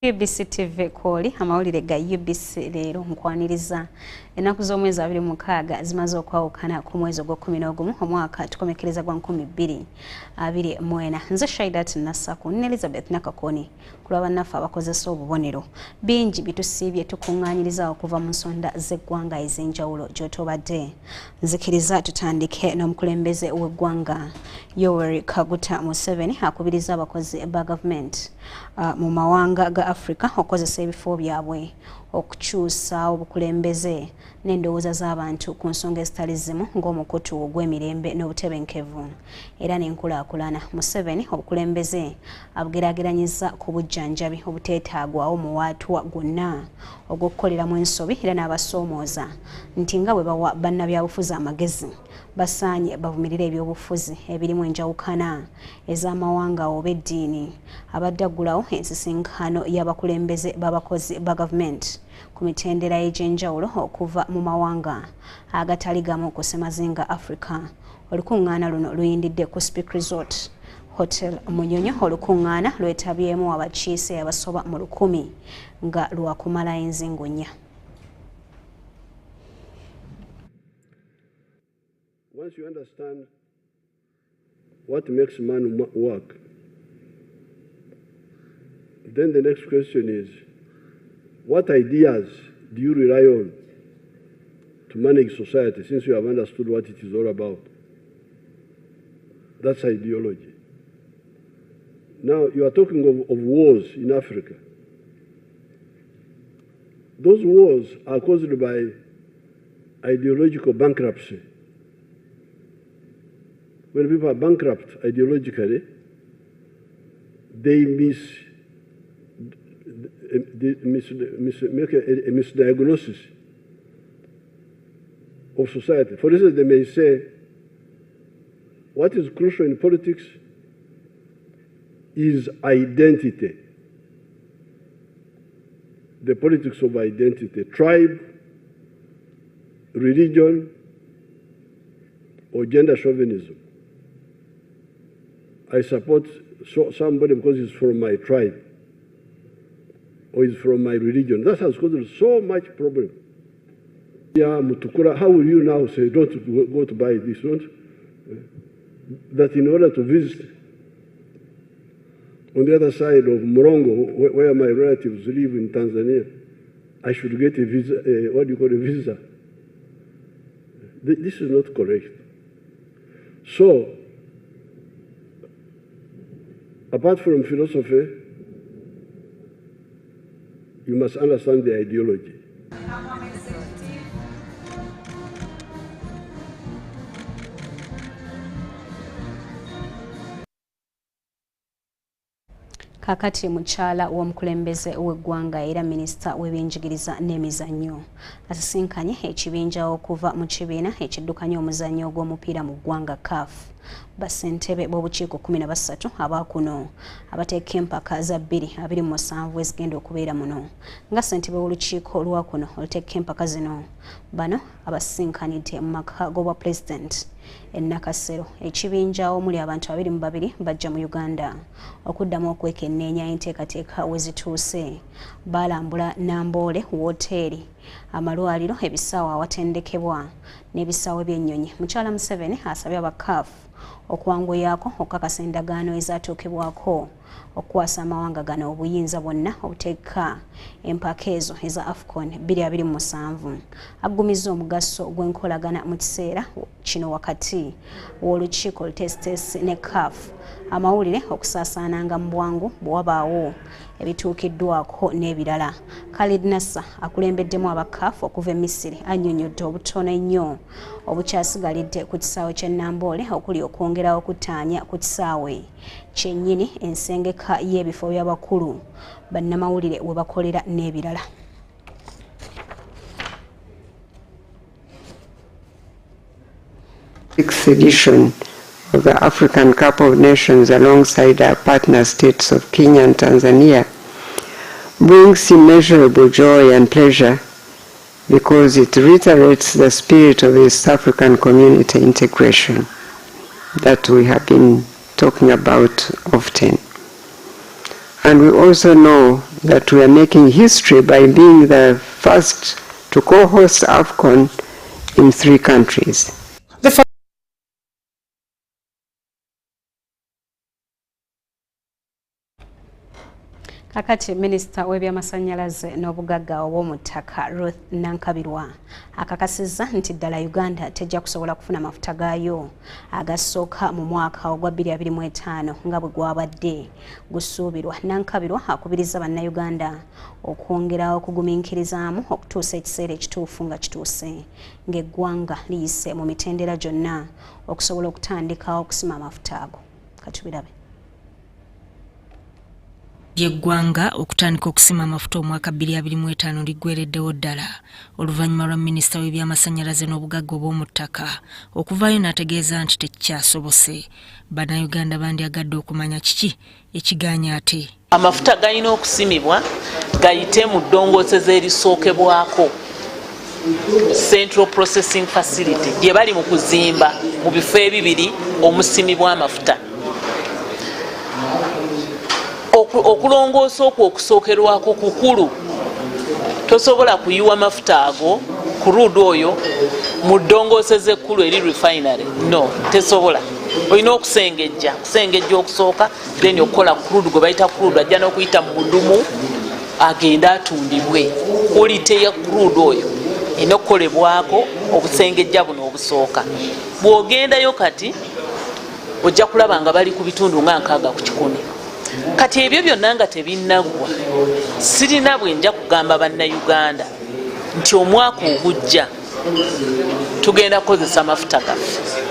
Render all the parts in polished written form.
Ubc TV Koli amawulire ga Ubc Leero nkwaniriza ennaku z'omwezi 26 zimaze okwawukana ku mwezi ogw'okuminaogumu omwaka tukomekereza gwa 2024. Nze Saidat Nasaku ne Elizabeth Nakakoni kulaba naffe abakozesa obubonero bingi bitusiibye tukuŋŋaanyiriza okuva mu nsonda z'eggwanga ez'enjawulo gy'otobadde. Nzikiriza tutandike n'omukulembeze w'eggwanga Yoweri Kaguta Museveni akubiriza abakozi ba gavumenti mu mawanga ga Africa okozesa ebifo byabwe okukyusa obukulembeze n'endowooza z'abantu ku nsonga ezitali zimu ng'omukutu ogw'emirembe n'obutebenkevu era n'enkulaakulana. Museveni obukulembeze abugeraageranyiza ku bujjanjabi obuteetaagwawo mu waatwa gwonna ogw'okukoleramu ensobi era n'abasoomooza nti nga bwe bawa bannabyabufuzi amagezi basaanye bavumirire ebyobufuzi ebirimu enjawukana ez'amawanga oba eddiini. Abadde aggulawo ensisinkano y'abakulembeze b'abakozi ba gavumenti ku mitendera egy'enjawulo okuva mu mawanga agatali gamu ku ssemazinga Africa. Olukuŋŋaana luno luyindidde ku Speak Resort Hotel Munyonyo. Olukuŋŋaana lwetabyemu abakiise abasoba mu 1,000 nga lwakumala enzingo 4. Once you understand what makes man work, then the next question is, what ideas do you rely on to manage society, since you have understood what it is all about? That's ideology. Now, you are talking of wars in Africa. Those wars are caused by ideological bankruptcy. When people are bankrupt ideologically, they make a misdiagnosis of society. For instance, they may say, what is crucial in politics is identity. The politics of identity, tribe, religion, or gender chauvinism. I support somebody because he's from my tribe or he's from my religion. That has caused so much problem. Yeah, Mutukura, how will you now say, don't go to buy this? Don't? That in order to visit on the other side of Morongo, where my relatives live in Tanzania, I should get a visa, what do you call a visa? This is not correct. So, apart from philosophy, you must understand the ideology. Kakati mukyala w'omukulembeze w'eggwanga era minisita w'ebyenjigiriza n'emizannyo asisinkanye ekibinja okuva mu kibiina ekiddukanya omuzannyo ogw'omupiira mu ggwanga CAF. Bassentebe b'obukiiko 13 abaakuno abateeka empaka za 2027 ezigenda okubeera muno. Nga ssentebe w'olukiiko olwakuno oluteeka empaka zino bano abasinkanidde mu maka g'obwa pulezidenti Nakasero. Ekibinja omuli abantu 22 bajja mu Uganda okuddamu okwekenneenya enteekateeka we zituuse. Balambula Namboole wooteeri, amalwaliro, ebisaawa awatendekebwa n'ebisaawe by'ennyonyi. Mukyala Museveni asabye aba CAF okuwanguyaako okukakasa endagaano ezaatuukibwako okukwasa amawanga gano obuyinza bwonna obuteeka empaka ezo eza AFCON 2027. Aggumiza omugaso gw'enkolagana mu kiseera kino wakati w'olukiiko olutesitesi ne CAF amawulire okusaasaananga mu bwangu bwe wabaawo ebituukiddwako n'ebirala. Khalid Nasser akulembeddemu aba CAF okuva e Misiri annyonnyodde obutono ennyo obukyasigalidde ku kisaawe ky'e Namboole okuli okwongerawo okutaanya ku kisaawe kyennyini, ensengeka y'ebifo by'abakulu bannamawulire we bakolera n'ebirala. Sixth edition of the African Cup of Nations alongside our partner states of Kenya and Tanzania brings immeasurable joy and pleasure because it reiterates the spirit of East African community integration that we have been talking about often. And we also know that we are making history by being the first to co-host AFCON in 3 countries. Kakati Minister w'ebyamasanyalaze n'obugagga obw'omuttaka Ruth Nankabirwa akakasizza nti ddala Uganda tejja kusobola kufuna mafuta gaayo agasooka mu mwaka ogwa 2025 nga bwe gwabadde gusuubirwa. Nankabirwa akubiriza bannayuganda okwongera okugumiikirizaamu okutuusa ekiseera ekituufu nga kituuse ng'eggwanga liyise mu mitendera gyonna okusobola okutandika okusima amafuta ago. Katubirabe. Yeggwanga okutandika okusima amafuta omwaka 2025 liggwereddewo ddala oluvannyuma lwa minisita w'ebyamasanyalaze n'obugagga obw'omuttaka okuvaayo n'ategeeza nti tekikyasobose. Bannayuganda bandyagadde okumanya kiki ekigaanya ate. Amafuta galina okusimibwa gayite mu ddongooseza erisookebwako Central Processing Facility gye bali mu kuzimba mu bifo ebibiri omusimibwa amafuta. Okulongoosa okwo okusookerwako kukulu. Tosobola kuyiwa amafuta ago ku road oyo mu ddongooseza ekkulu eri refinery. No, tesobola. Olina okusengejja okusooka then okukola ku road gwe bayita ku road ajja n'okuyita mu mudumu agenda atundibwe. Quality ya ku road oyo ina okukolebwako obusengejja buno obusooka. Bw'ogendayo kati ojja kulaba nga bali ku bitundu nga 6 ku 100. Kati ebyo byonna nga tebinnagwa sirina bwe nja kugamba bannayuganda nti omwaka ogujja tugenda kukozesa amafuta gaffe.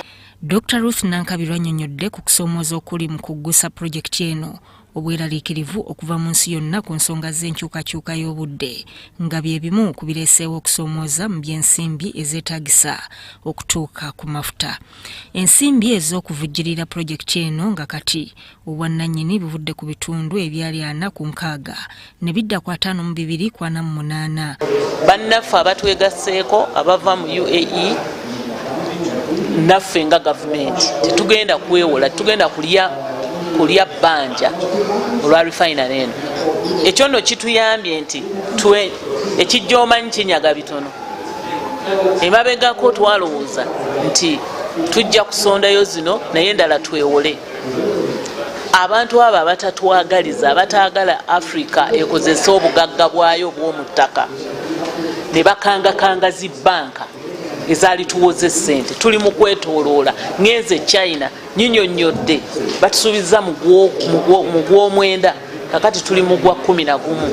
Dr. Ruth Nankabirwa annyonnyodde ku kusoomooza okuli mu kuggusa pulojekiti eno obweraliikirivu okuva mu nsi yonna ku nsonga z'enkyukakyuka y'obudde nga bye bimu ku bireeseewo okusoomooza mu by'ensimbi ezeetaagisa okutuuka ku mafuta. Ensimbi ez'okuvujjirira pulojekiti eno nga kati obwannannyini bivudde ku bitundu ebyali 4 ku 6 ne bidda ku 52 ku 48. Bannaffe abatwegasseeko abava mu UAE naffe nga gavumenti tetugenda kwewola, tugenda kulya bbanja olwa refinery eno. Ekyo nno kituyambye nti ekijja omanyi kinyaga bitono. Emabegako twalowooza nti tujja kusondayo zino naye endala twewole. Abantu abo abatatwagaliza abataagala Africa ekozesa obugagga bwayo obw'omuttaka ne bakangakanga zibbanka ezaali tuwoze ssente. Tuli mu kwetooloola ngenze China nyinyonnyodde batusuubiza mu gw'omwenda kakati tuli mu gwa 11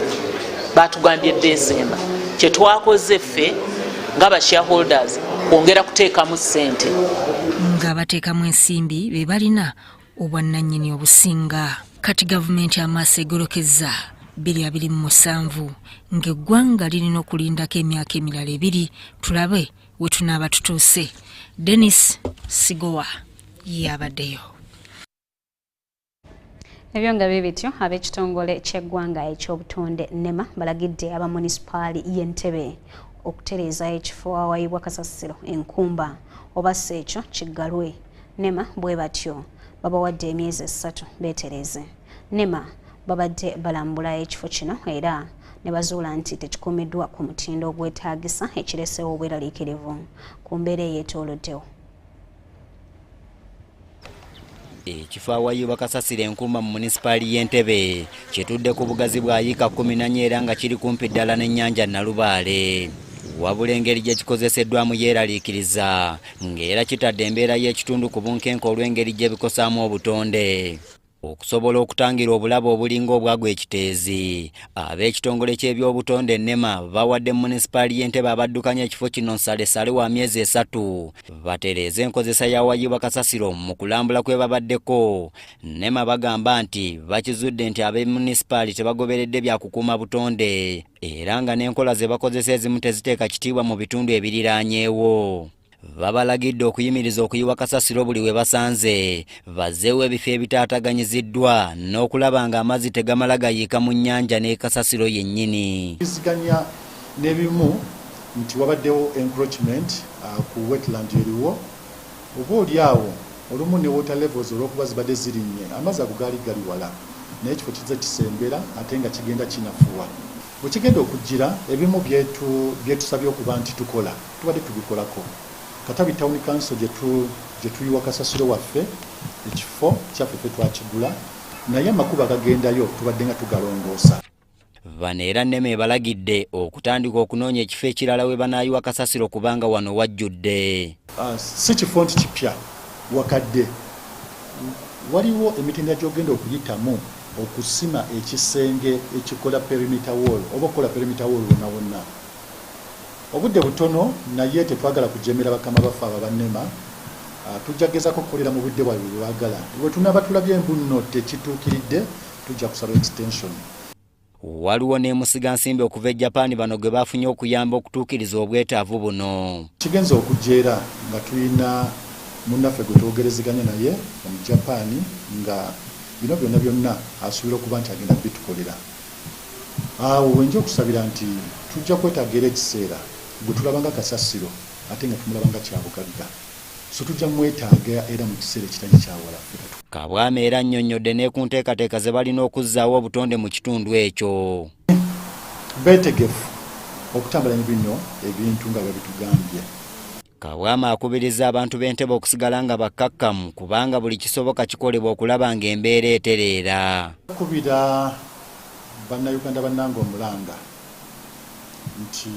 batugambye December. Kye twakoze ffe ng'aba shareholders kwongera kuteekamu ssente. Nga bateekamu ensimbi be balina obwannannyini obusinga. Kati gavumenti amaaso egolokezza 2027 ng'eggwanga lirina okulindako emyaka emirala 2 tulabe we tunaaba tutuuse. Dennis Sigowa yabaddeyo. Ebyo nga bibityo ab'ekitongole ky'eggwanga eky'obutonde NEMA balagidde aba munisipaali y'Entebbe okutereeza ekifo awayibwa kasasiro enkumba oba Sseekyo kiggalwe. NEMA bwe batyo babawadde emyezi 3 beetereze. NEMA babadde balambula ekifo kino era ne bazuula nti tekikuumiddwa ku mutindo ogwetaagisa ekireeseewo obweraliikirivu ku mbeera eyeetooloddewo. Ekifo awayibwa kasasiro enkumba mu munisipaali y'Entebbe kitudde ku bugazi bwa yiika 14 era nga kiri kumpi ddala n'ennyanja Nalubaale. Wabula engeri gye kikozeseddwamu yeeraliikiriza ng'era kitadde embeera y'ekitundu ku bunkenke olw'engeri gye bikosaamu obutonde. Okusobola okutangira obulabe obulinga obwagwa ekiteezi, ab'ekitongole ky'ebyobutonde NEMA bawadde munisipaali y'Entebbe abaddukanya ekifo kino nsalesale wa myezi 3 batereeze enkozesa y'awayibwa kasasiro mu kulambula kwe babaddeko. NEMA bagamba nti bakizudde nti ab'emunisipaali tebagoberedde bya kukuuma butonde era nga n'enkola ze bakozesa ezimu teziteeka kitiibwa mu bitundu ebiriraanyeewo. Babalagidde okuyimiriza okuyiwa kasasiro buli we basanze bazzeewo ebifo ebitaataganyiziddwa n'okulaba nga amazzi tegamala gayiika mu nnyanja ne kasasiro yennyini. Kisiganya n'ebimu nti wabaddewo encroachment ku wetland eriwo oba oli awo olumu ne water levels olw'okuba zibadde zirinnye amazzi ago gaali gali wala naye ekifo kize kisembera ate nga kigenda kinafuwa. Bwe kigenda okujjira ebimu byetusabye okuba nti tukola tubadde tubikolako. Katabi Town Council gye tuyiwa kasasiro waffe ekifo kyaffe ffe twakigula naye amakubo agagendayo tubadde nga tugalongoosa. Bano era Nneme balagidde okutandika okunoonya ekifo ekirala we banaayiwa kasasiro kubanga wano wajjudde. Si kifo nti kipya wakadde waliwo emitendera gy'ogenda okuyitamu okusima ekisenge ekikola perimeter wall oba okukola perimeter wall wonna wonna. Obudde butono naye tetwagala kujemera bakama baffe abannema. Tujjagezako kukolera mu budde bwabwe bwagala. Bwe tunaba tulabye embunno tekituukiridde tujja kusaba extension. Waliwo ne musigansimbi okuva e Japan bano gwe bafunye okuyamba okutuukiriza obwetaavu buno. Kigenza okujeera nga tulina munnaffe gwe twogerezeganya naye mu Japan nga bino byonna asuubira okuba nti agenda bitukolera. Awo wenja okusabira nti tujja kwetaagira ekiseera gwe tulabanga kasasiro ate nga tumulabanga kyabugagga. So tujja mwetaaga era mu kiseera ekitali kyawala. Kabwame era annyonnyodde ne ku nteekateeka ze balina okuzzaawo obutonde mu kitundu ekyo. Beetegefu okutambula bino ebintu nga babitugambye. Kabwame akubiriza abantu b'Entebbe okusigala nga bakkakkamu kubanga buli kisoboka kikolebwa okulaba ng'embeera etereera. Kubira bannayuganda bannanga omulanga nti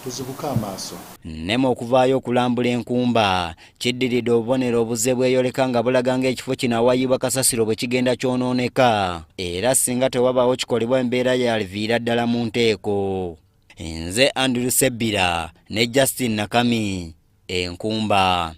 tuzibuka amaaso. Nneme okuvaayo okulambula enkumba kiddiridde obubonero obuze bweyoleka nga bulaga ng'ekifo kino awaayibwa kasasiro bwe kigenda kyonooneka era singa tewabaawo kikolebwa embeera yaliviira ddala mu nteeko. Nze Andrew Sebbira ne Justin Nakami, enkumba.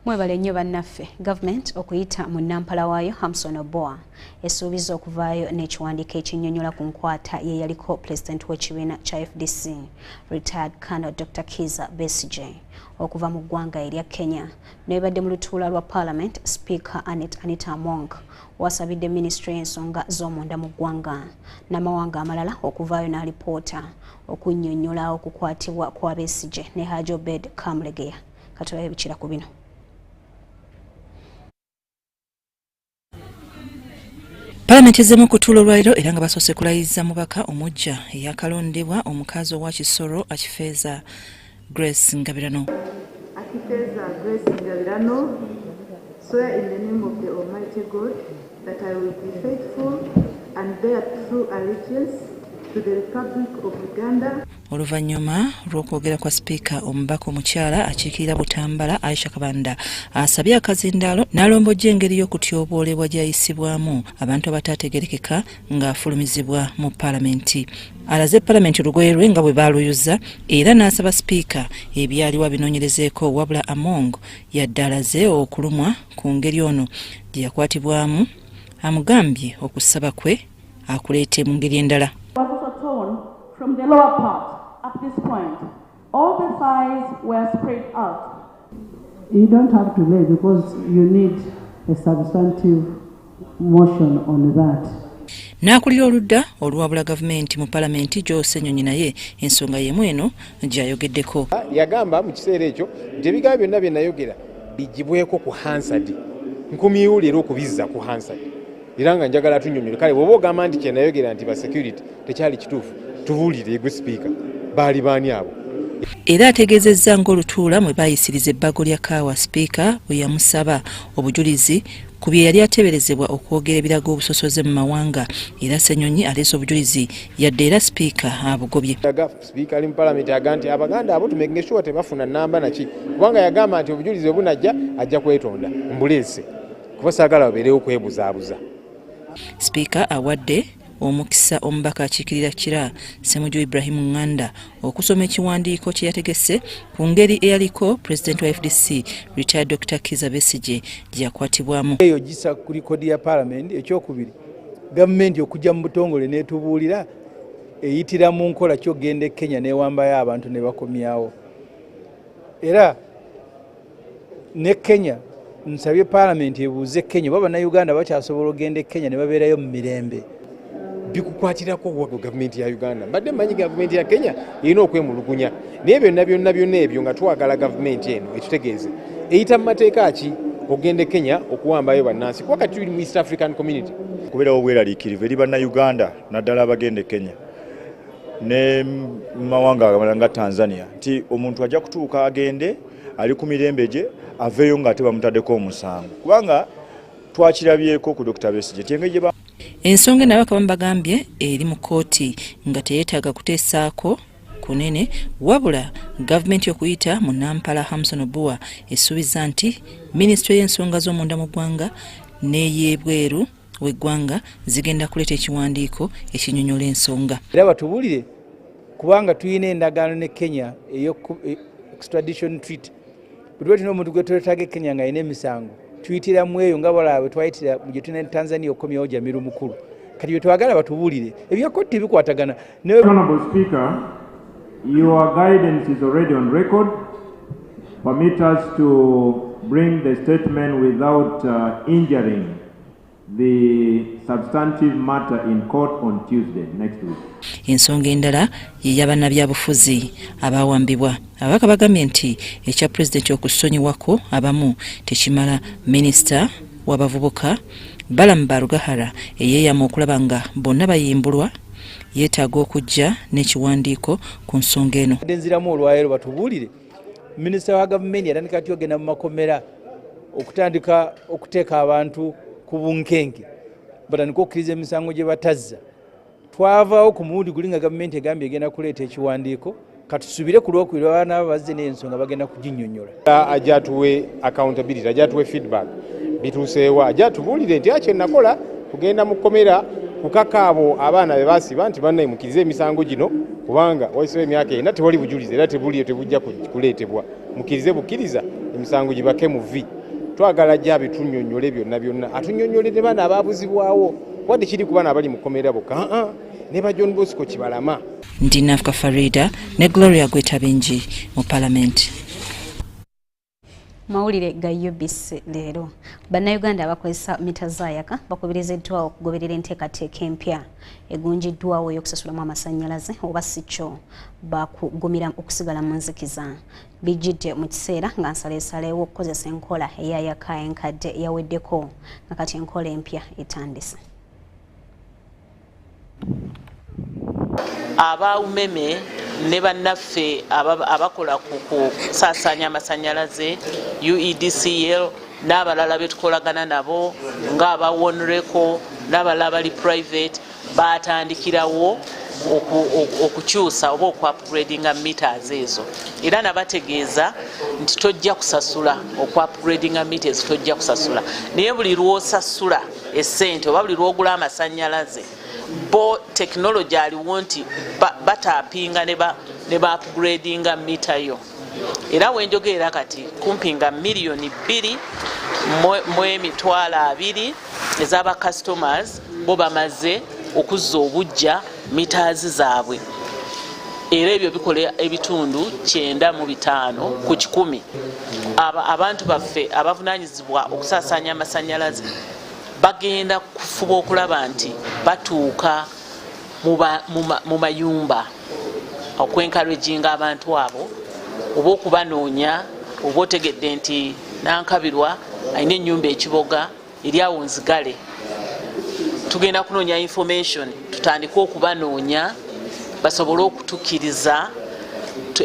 Mwebale nnyo bannaffe. Gavumenti okuyita mu nnampala waayo Hamson Oboa esuubiza okuvaayo n'ekiwandiiko ekinnyonnyola ku nkwata ye yaliko Pulezidenti w'ekibiina kya FDC Retired Colonel Dr. Kizza Besigye okuva mu ggwanga erya Kenya. Nebadde mu lutuula lwa Parliament, Speaker Anita Among wasabidde Ministry y'ensonga z'omunda mu ggwanga n'amawanga amalala okuvaayo n'alipoota okunnyonnyola okukwatibwa kwa Besigye ne Haji Obed Kamulegeya. Katulabe bikira ku bino. Parliament ezemu kutuula olwaliro era nga basoose kulayiza mubaka omujja eyakalondebwa omukazi owa Kisoro Akifeeza Grace Ngabirano. Akifeeza Grace Ngabirano, swear in the name of the Almighty God that I will be faithful and bear true allegiance to the Republic of Uganda. Oluvannyuma lw'okwogera kwa Sipiika omubaka omukyala akiikirira Butambala Aisha Kabanda asabye akazindaalo n'alombojja engeri y'okutyoboolebwa gy'ayisibwamu abantu abataategerekeka ng'afulumizibwa mu Paalamenti. Alaze Paalamenti olugoye lwe nga bwe baaluyuza era n'asaba Sipiika ebyaliwo abinoonyerezeeko wabula Among yadde alaze okulumwa ku ngeri ono gye yakwatibwamu amugambye okusaba kwe akuleete mu ngeri endala. From the lower part at this point, all the thighs were spread out. You don't have to lay because you need a substantive motion on that. N'akulira oludda oluwabula gavumenti mu Paalamenti Jose Nnyonyi naye ensonga y'emu eno gy'ayogeddeko. Yagamba mu kiseera ekyo nti ebigambo byonna bye nayogera bijjibweko ku Hansard. Nkumiwulira okubizza ku Hansard. Era nga njagala tunnyonnyole kale bw'oba ogamba nti kye nayogera nti ba security tekyali kituufu. Tubuulire gwe Sipiika baali baani abo. Era ategeezezza ng'olutuula mwe baayisiriza ebbago lya Kaawa Sipiika bwe yamusaba obujulizi ku bye yali ateeberezebwa okwogera ebirago obusosoze mu mawanga era Ssenyonyi aleese obujulizi yadde era Sipiika abugobye. Sipiika ali mu Paalamenti agamba nti Abaganda abo tumege sure tebafuna nnamba naki kubanga yagamba nti obujulizi obunajja ajja kwetonda mbuleese kuba saagala babeerewo kwebuzaabuza. Sipiika awadde omukisa omubaka akiikirira Kira Ssemujju Ibrahim Nganda okusoma ekiwandiiko kye yategese ku ngeri eyaliko Pulezidenti wa FDC Retired Dr. Kizza Besigye gye yakwatibwamu. Eyo gisa ku likodi ya Paalamenti. Ekyokubiri, gavumenti okujja mu butongole n'etubuulira eyitira mu nkola ky'ogenda e Kenya n'ewambayo abantu ne bakomyawo. Era ne Kenya nsabye Paalamenti ebuuze Kenya baba na Uganda bakyasobola ogenda e Kenya ne babeerayo mu mirembe. Bikukwatirako wago gavumenti ya Uganda. Mbadde mmanyi gavumenti ya Kenya erina okwemulugunya. Naye byonna ebyo nga twagala gavumenti eno ekitegeeze eyita mu mateeka ki ogende Kenya okuwambayo bannansi kuba kati tuli mu East African Community. Kubeerawo obweraliikirivu eri bannayuganda naddala abagende Kenya ne mawanga amalala nga Tanzania nti omuntu ajja kutuuka agende ali ku mirembe gye aveeyo ng'ate bamutaddeko omusango kubanga twakirabyeko ku Dr. Besigye tyengeri gye ensonga n'abaka bagambye eri mu kkooti nga teyeetaaga kuteesaako kunene wabula gavumenti okuyita mu Nampala Hamson Obua esuubiza nti minisitule y'ensonga z'omunda mu ggwanga n'ey'ebweru w'eggwanga zigenda kuleeta ekiwandiiko ekinyonyola ensonga. Era batubuulire kubanga tuyina endagaano ne Kenya extradition treaty. Buli tulina omuntu gwe twetaaga Kenya nga ayina emisango tuyitira mu eyo nga balaba twayitira mu gye tulina Tanzania okomyawo Jamiru mukulu. Kati bye twagala batubuulire ebya kkooti bikwatagana. Honorable Speaker, your guidance is already on record. Permit us to bring the statement without injuring the substantive matter in court on Tuesday next week. Ensonga endala ye y'abannabyabufuzi abawambibwa ababaka bagambye nti ekya pulezidenti okusonyiwako abamu tekimala. Minisita w'abavubuka Balamu Barugahara eyeeyama okulaba nga bonna bayimbulwa yeetaaga okujja n'ekiwandiiko ku nsonga eno. Enziramu olwaleero batubuulire minisita wa gavumenti yatandika ati ogenda mu makomera okutandika okuteeka abantu ku bunkenke batandika okukkiriza emisango gye batazza. Twavaawo ku mulundi guli nga gavumenti egambye egenda kuleeta ekiwandiiko katusubire ku lwokubiri abaana bazze n'ensonga bagenda kuginnyonnyola. Ajja tuwe accountability, ajja tuwe feedback bituuseewa, ajja tubuulire nti akye nakola kugenda mu kkomera kukaka abo abaana be baasiba nti bannaye mukkirize emisango gino kubanga wayiseewo emyaka ena tewali bujulizi era tebulio tebujja kuleetebwa mukkirize bukkiriza emisango gibake mu vi. Twagala ajja bitunnyonnyole byonna atunnyonnyole ne baana abaabuzibwawo wadde kiri ku baana abali mu kkomera bokka ne ba John Bosco Kibalama. Ndi Nafka Farida ne Gloria Gwetabenji mu Parliament. Mawulire ga Ubc Leero. Bannayuganda abakozesa mita zaayaka bakubiriziddwa okugoberera enteekateeka empya egunjiddwawo y'okusasulamu amasannyalaze oba si kyo bakugumira okusigala mu nzikiza. Bijjidde mu kiseera nga nsaleesaleewo okukozesa enkola eyayaka enkadde yaweddeko nga kati enkola empya etandise. Abawumeme ne bannaffe abakola ku kusaasaanya amasannyalaze UEDCL n'abalala betukolagana nabo ng'abawonreko n'abalala bali private batandikirawo okukyusa oba okupgradinga meters ezo era nabategeeza nti tojja kusasula okupgradinga meters tojja kusasula naye buli lw'osasula essente oba buli lw'ogula amasannyalaze bo technology aliwo nti batapinga ne ba upgradinga mita yo era wenjogeera kati kumpinga miliyoni 2.2 ez'aba customers bo bamaze okuzza obujja meters zaabwe era ebyo bikola ebitundu 9.5 ku 100. Abantu baffe abavunaanyizibwa okusaasaanya amasannyalaze bagenda kufuba okulaba nti batuuka mu mayumba okwencouraginga abantu abo oba okubanoonya oba otegedde nti Nankabirwa alina ennyumba ekiboga eri awo Nzigale tugenda kunoonya information tutandike okubanoonya basobole okutukkiriza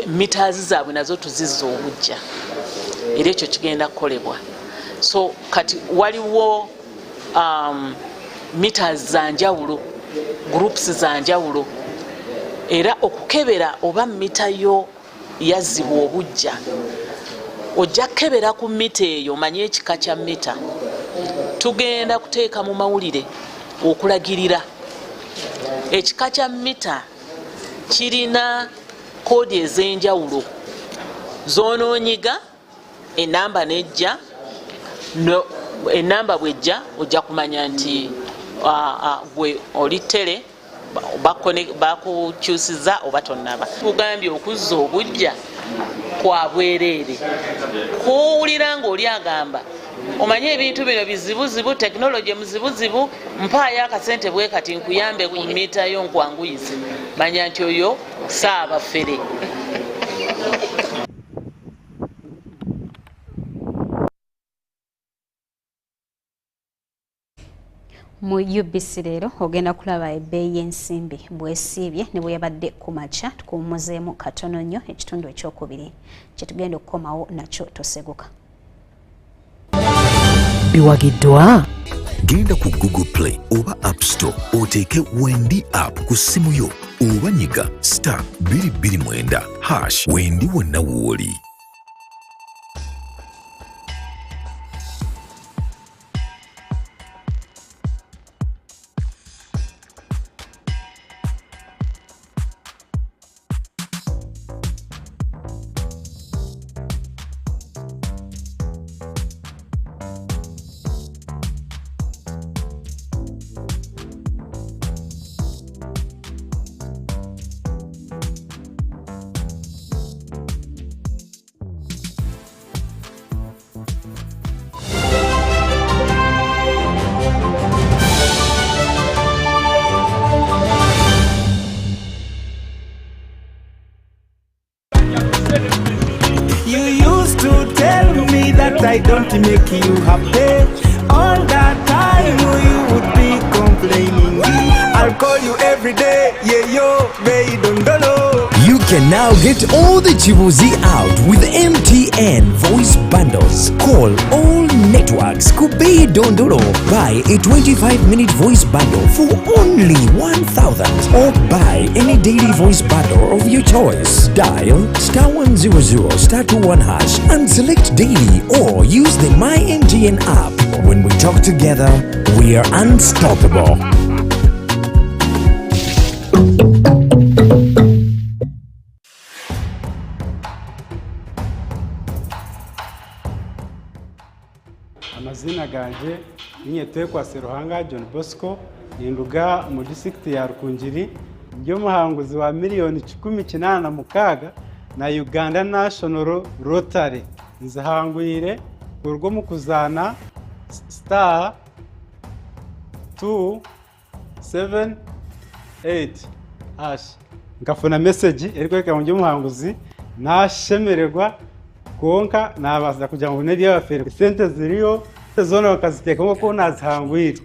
meters zaabwe nazo tuzizza obujja era ekyo kigenda kukolebwa. So kati waliwo meters za njawulo groups za njawulo era okukebera oba mita yo yazzibwa obujja ojja kukebera ku mita eyo manye ekika kya mita tugenda kuteeka mu mawulire okulagirira ekika kya mita kirina koodi ez'enjawulo zoonoonyiga enamba nejja enamba bwejja ojja kumanya nti gwe oli tere bakukyusiza oba tonnaba. Tugambye okuzza obujja kwa bwereere kuwulira ng'oli agamba omanye ebintu bino bizibuzibu tekinologi muzibuzibu mpaayo akasente bwe kati nkuyambe ku mita yo nkwanguyize manya nti oyo saabafere. Mu UBC Leero ogenda kulaba ebbeeyi y'ensimbi bwesiibye ne bwe yabadde ku makya tukuwummuzeemu katono nnyo ekitundu ekyokubiri kye tugenda okukomawo nakyo toseguka. Biwagiddwa? Genda ku Google Play oba App Store oteeke Wendi app ku ssimu yo oba nyiga *229# Wendi wonna w'oli. I don't make you happy. All that time you would be complaining. I'll call you every day, yeah yo, baby don't know. You can now get all the Chibuzi out with MTN voice bundles. Call all networks. Kubei Dondoro. Buy a 25-minute voice bundle for only 1,000 or buy any daily voice bundle of your choice. Dial *100*21# and select daily or use the My MTN app. When we talk together, we are unstoppable. Amazina ganje ninyetwekwa Seruhanga John Bosco ninduga mu district ya Rukungiri byo muhanguzi wa miliyoni 18 na Uganda National Rotary nzahangwire urwo mu kuzana *278# ngafuna message erikweka mu muhanguzi nashemererwa konka nabaza kugira ngo neri y'abafere sente ziriyo zone bakaziteka ko nazihangwire.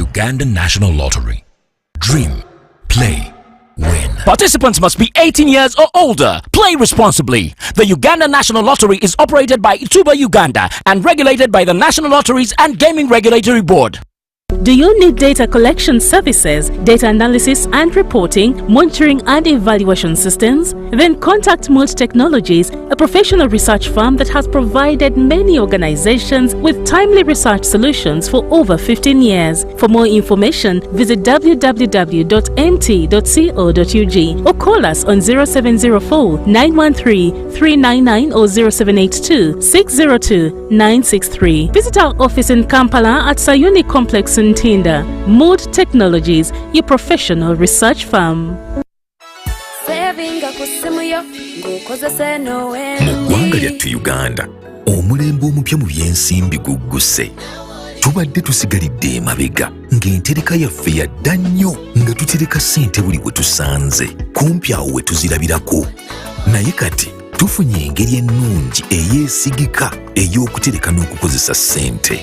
Uganda National Lottery. Dream, play, win. Participants must be 18 years or older. Play responsibly. The Uganda National Lottery is operated by Ituba Uganda and regulated by the National Lotteries and Gaming Regulatory Board. Do you need data collection services, data analysis and reporting, monitoring and evaluation systems? Then contact Mold Technologies, a professional research firm that has provided many organizations with timely research solutions for over 15 years. For more information, visit www.mt.co.ug or call us on 0704 913 399 or 0782 602 963. Visit our office in Kampala at Sayuni Complex in Tinda. Mold Technologies, your professional research firm. Mu ggwanga lyattu Uganda, omulembe omupya mu byensimbi gugguse. Tubadde tusigalidde emabega ng'entereka yaffe yadda nnyo nga tutereka ssente buli bwe tusanze kumpi awo we tuzirabirako. Naye kati tufunye engeri ennungi eyeesigika ey'okutereka n'okukozesa ssente.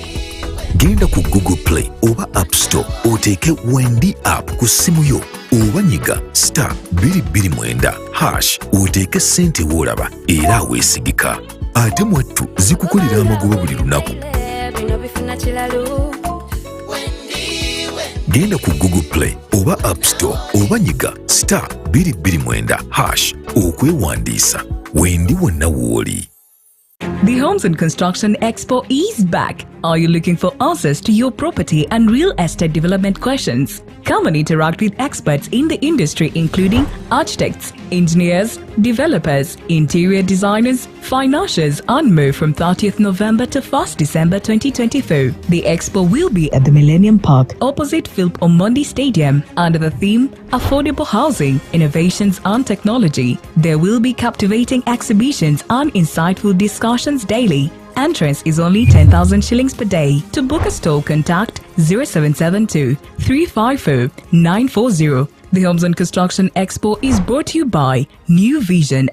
Genda ku Google Play oba App Store oteeke Wendi app ku ssimu yo oba nyiga *229# oteeke ssente w'olaba era weesigika. Ate mwattu zikukolera amagoba buli lunaku. Genda ku Google Play oba App Store oba nyiga *229# okwewandiisa. Wendi wonna w'oli. The Homes and Construction Expo is back. Are you looking for answers to your property and real estate development questions? Come and interact with experts in the industry including architects, engineers, developers, interior designers, financiers and more from 30th November to 1st December 2024. The expo will be at the Millennium Park opposite Philip Omondi Stadium under the theme Affordable Housing, Innovations and Technology. There will be captivating exhibitions and insightful discussions daily. Entrance is only 10,000 shillings per day. To book a stall, contact 0772 354 940. The Homes and Construction Expo is brought to you by New Vision.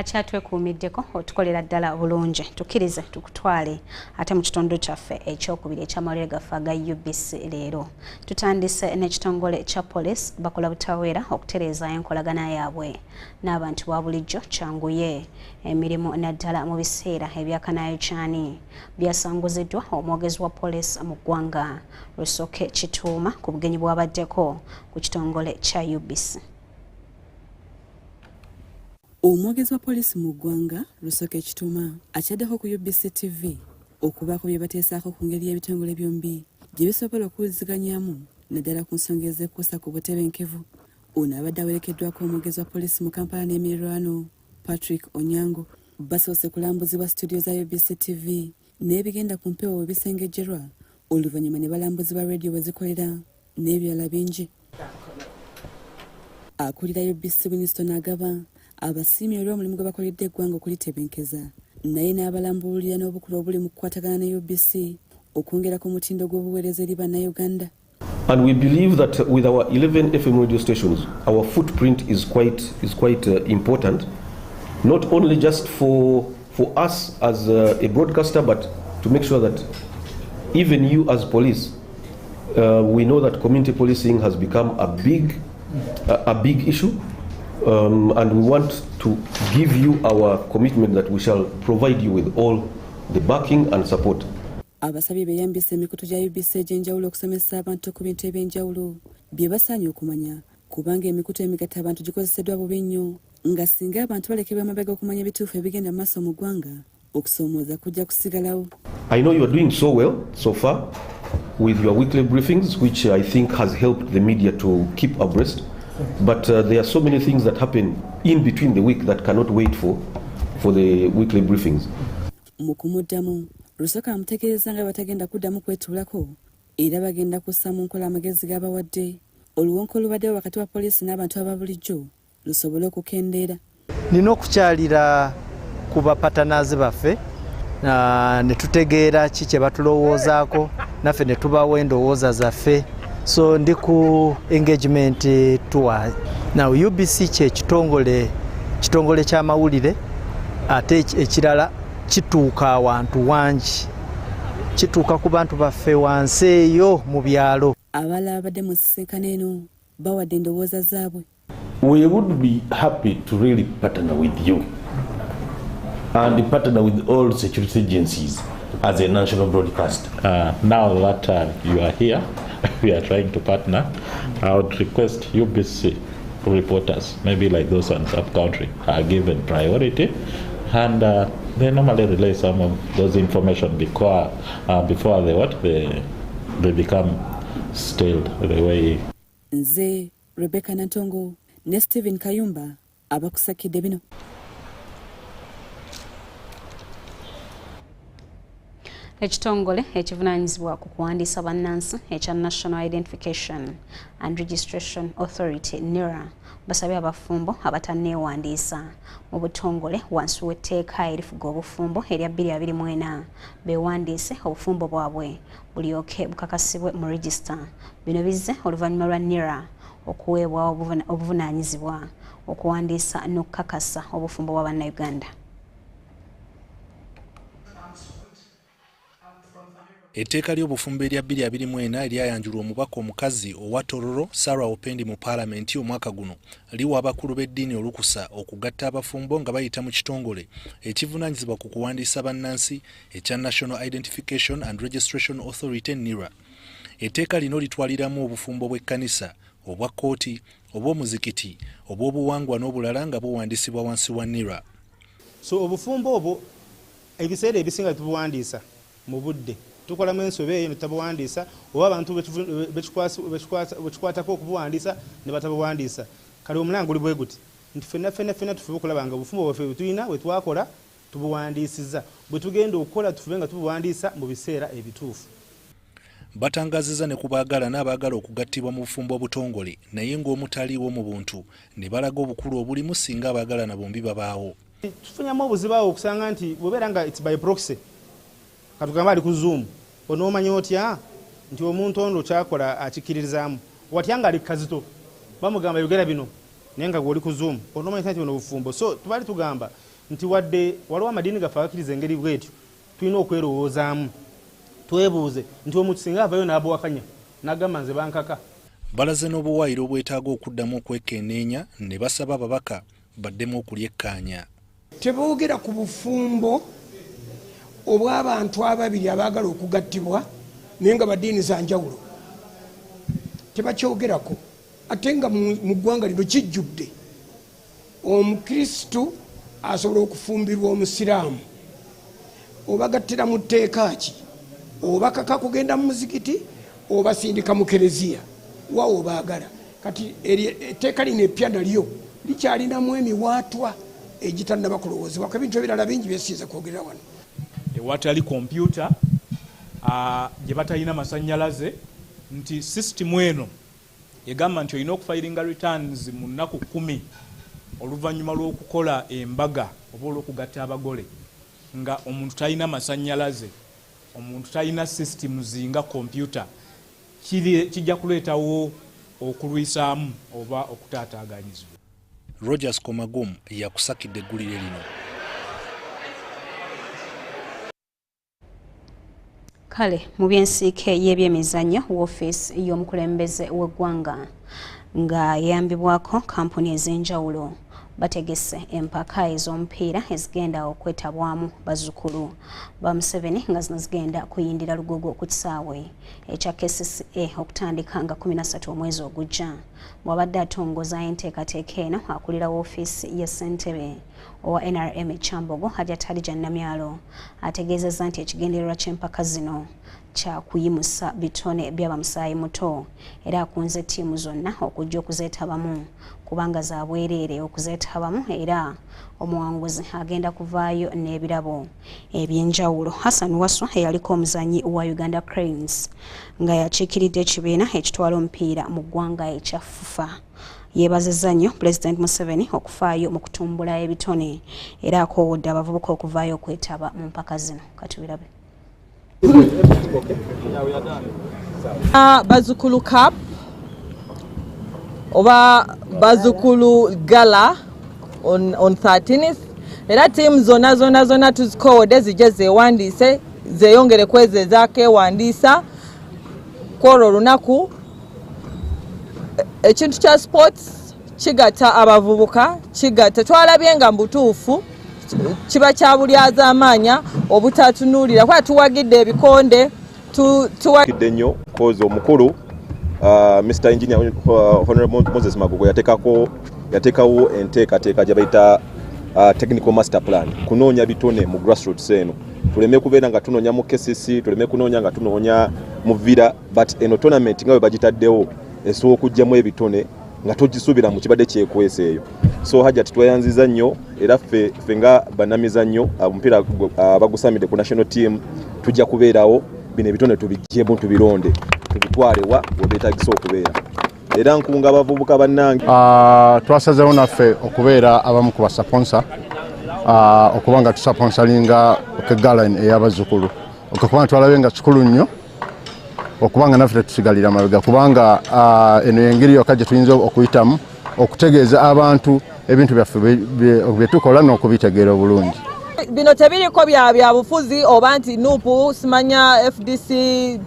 akyatwekuumiddeko otukolera ddala bulungi tukkirize tukutwale ate mu kitundu kyaffe ekyokubiri eky'amawulire gaffe aga UBC leero. Tutandise n'ekitongole kya police bakola butaweera okutereeza enkolagana yaabwe n'abantu ba bulijjo kyanguye emirimu naddala mu biseera ebyakanayokyani byasanguziddwa omwogezi wa police mu ggwanga Lusoke Kituuma ku bugenyi bwabaddeko ku kitongole kya UBC. Omwogezi wa poliisi mu ggwanga Lusoke Kituuma akyaddeko ku UBC TV okubaako bye bateesaako ku ngeri y'ebitongole byombi gye bisobola okuwuliziganyaamu naddala ku nsonga ez'ekkusa ku butebenkevu. Ono abadde awerekeddwako omwogezi wa poliisi mu Kampala n'emirirwano Patrick Onyango basoose kulambuzibwa studio za UBC TV n'ebigenda ku mpewo we bisengejjerwa oluvannyuma ne balambuzibwa radio we zikolera n'ebirala bingi. Akulira UBC Winston agaba abasiimye olw'omulimu gwe bakoledde eggwanga okulitebenkeza naye n'abalambulira n'obukulu obuli mu kukwatagana ne UBC okwongera ku mutindo gw'obuweereza eri bannayuganda. And we believe that with our 11 FM radio stations, our footprint is quite important, not only just for us as a broadcaster, but to make sure that even you as police, we know that community policing has become a big issue. And we want to give you our commitment that we shall provide you with all the backing and support. Abasabye beeyambisa emikutu gya UBC egy'enjawulo okusomesa abantu ku bintu eby'enjawulo bye basaanye okumanya kubanga emikutu emigatta abantu gikozeseddwa bubi nnyo nga singa abantu balekebwa amabega okumanya ebituufu ebigenda mu maaso mu ggwanga okusoomooza kujja kusigalawo. I know you are doing so well so far with your weekly briefings, which I think has helped the media to keep abreast. But there are so many things that happen in between the week that cannot wait for the weekly briefings. Mu kumuddamu Lusoke amutegeeza nga batagenda kuddamu kwetuulako era bagenda kussa mu nkola amagezi g'abawadde oluwonko olubaddewo wakati wa poliisi n'abantu ababulijjo lusobole okukendeera. Nina okukyalira ku bapatanazi baffe ne tutegeera ki kye batulowoozaako naffe ne tubawo endowooza zaffe. So ndi ku engagement tour. Now UBC kye kitongole ky'amawulire ate ekirala kituuka awantu wangi kituuka ku bantu baffe wansi eyo mu byalo. Abalala abadde mu nsisinkano eno bawadde endowooza zaabwe. We would be happy to really partner with you and partner with all security agencies as a national broadcaster. Now that you are here, we are trying to partner. I would request UBC reporters, maybe like those on sub-country, are given priority, and they normally relay some of those information before they become stale the way. Nze Rebecca Nantongo ne Stephen Kayumba abakusakidde bino. Ekitongole ekivunaanyizibwa ku kuwandiisa bannansi ekya National Identification and Registration Authority NIRA basabye abafumbo abatanneewandiisa mu butongole wansi w'etteeka erifuga obufumbo erya 2024 beewandiise obufumbo bwabwe bulyoke bukakasibwe mu register. Bino bizze oluvannyuma lwa NIRA okuweebwa obuvunaanyizibwa okuwandiisa n'okukakasa obufumbo bwa bannayuganda. Etteeka ly'obufumbo erya 2024 eryayanjulwa omubaka omukazi owa Tororo Sarah Opendi mu Parliamentary omwaka guno liwa abakulu b'eddiini olukusa okugatta abafumbo nga bayita mu kitongole ekivunaanyizibwa ku kuwandiisa bannansi ekya National Identification and Registration Authority NIRA. Etteeka lino litwaliramu obufumbo bw'ekkanisa, obwa kkooti, obw'omuzikiti, obw'obuwangwa n'obulala nga buwandiisibwa wansi wa NIRA. So obufumbo obwo ebiseera ebisinga tubuwandiisa mu budde tukola ensobe eyo tutabuwandiisa oba abantu bekikwatako okubuwandiisa ne batabuwandiisa. Kale omulango oli bwe guti nti ffenna tufube okulabanga obufumbo bwaffe bwe tulina bwe twakola tubuwandiisiza bwe tugenda okukola tufube nga tubuwandiisa mu biseera ebituufu. Batangaziza ne kubaagala n'abaagala okugattibwa mu bufumbo obutongole naye ng'omutaliiwo mu buntu ne balaga obukulu obulimu singa abaagala na bombi babaawo. Tufunyamu obuzibu awo okusanga nti bw'obeera nga it's by proxy katugamba ali ku Zoom onoomanya otya nti omuntu ono kyakola akikkiririzaamu watya nga ali kazito bamugamba yogera bino naye nga gw'oli ku Zoom onoomanya nti bino bufumbo. So tubali tugamba nti wadde waliwo amadiini gaffe agakkiriza engeri bwetyo tulina okwerowoozaamu twebuuze nti omuntu singa avayo n'abuwakanya n'agamba nze bankaka. Balaze n'obuwaayiro obwetaaga okuddamu okwekenneenya ne basaba ababaka baddemu okulyekkaanya. Teboogera ku bufumbo obw'abantu ababiri abaagala okugattibwa naye nga baddiini za njawulo. Tebakyogerako ate nga mu ggwanga lino kijjudde omukristu asobola okufumbirwa omusiraamu obagattira mu tteeka ki oba kaka kugenda mu muzikiti oba sindika mu kereziya waawo baagala kati etteeka lino eppya nalyo likyalinamu emiwaatwa egitannaba kulowoozebwako ebintu ebirala bingi byesiiza kwogerera wano. Ewatali kompyuta gye batalina masannyalaze nti sisitimu eno egamba nti olina okufayiringa returns mu nnaku 10 oluvannyuma lw'okukola embaga oba olw'okugatta abagole nga omuntu talina masannyalaze, omuntu talina systems nga kompyuta, kijja kuleetawo okulwisaamu oba okutaataaganyizibwa. Rogers Komagum yakusakidde eggulire lino. Kale mu byensiike y'ebyemizannyo woofiisi y'omukulembeze w'eggwanga nga yambibwako kampuni ez'enjawulo bategese empaka ez'omupiira ezigenda okwetabwamu bazzukulu ba Museveni nga zino zigenda kuyindira lugogo ku kisaawe ekya KCCA okutandika nga 13 omwezi ogujja. Bw'abadde atongoza enteekateeka eno akulira woofiisi ya ssentebe owa NRM Kyambogo Hajjatali Namyalo ategeezezza nti ekigendererwa ky'empaka zino kya kuyimusa bitone by'abamusaayi muto era akunze ttiimu zonna okujja okuzeetabamu kubanga za bwereere okuzeetabamu era omuwanguzi agenda kuvaayo n'ebirabo eby'enjawulo. Hassan Waswa eyaliko omuzannyi wa Uganda Cranes nga yakiikiridde ekibiina ekitwala omupiira mu ggwanga ekya FUFA yeebazizza nnyo President Museveni okufaayo mu kutumbula ebitone era akoowodde abavubuka okuvaayo okwetaba mu mpaka zino. Katubirabe. Bazukulu Cup oba Bazukulu Gala on 13th era team zona tuzikoode zijje zeewandiise zeeyongere kwezezaako ewandiisa kwolwo olunaku. Ekintu kya sports kigatta abavubuka, kigatta twalabye nga mbutuufu kiba kya bulyaza amaanya obutatunuulira kuba tuwagidde ebikonde tuwagidde nnyo kozi omukulu Mr. Engineer Honorable Moses Magogo yateekawo enteekateeka gye bayita technical master plan kunoonya bitone mu grassroots eno tuleme kubeera nga tunoonya mu KCC tuleme kunoonya nga tunoonya mu Villa but eno tournament nga bwe bagitaddewo esobola okugyamu ebitone nga togisuubira mu kibadde kyekwesa eyo. So hajja titweyanziza nnyo era ffe nga bannamizannyo omupiira bagusamidde ku national team tujja kubeerawo bino ebitone tubiggyemu tubironde tubitwalewa webeetagisa okubeera era nkunga abavubuka bannange twasazeewo naffe okubeera abamu ku basponsa okuba nga tusponsalinga kegaline ey'abazzukulu okuba twalabye nga kikulu nnyo okubanga naffe tetusigalira mabega kubanga eno y'engeri yokka gye tuyinza okuyitamu okutegeeza abantu ebintu byaffe bye tukola n'okubitegeera obulungi. Bino tebiriko bya bufuzi oba nti NUP simanya FDC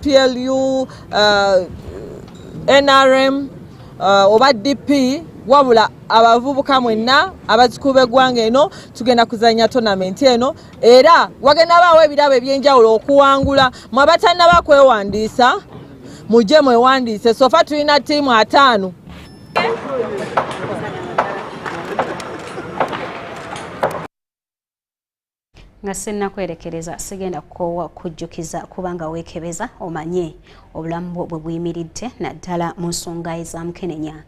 PLU NRM oba DP wabula abavubuka mwenna abazukulu b'eggwanga eno tugenda kuzanya tournament eno era wagenda baawo ebirabo ebyenjawulo okuwangula mwe abatannaba kwewandiisa mujje mwewandiise sofa tulina ttiimu 5. nga sennakwerekereza sigenda kukoowa kujjukiza kubanga weekebeza omanye obulamu bwe buyimiridde naddala mu nsonga ez'amukenenya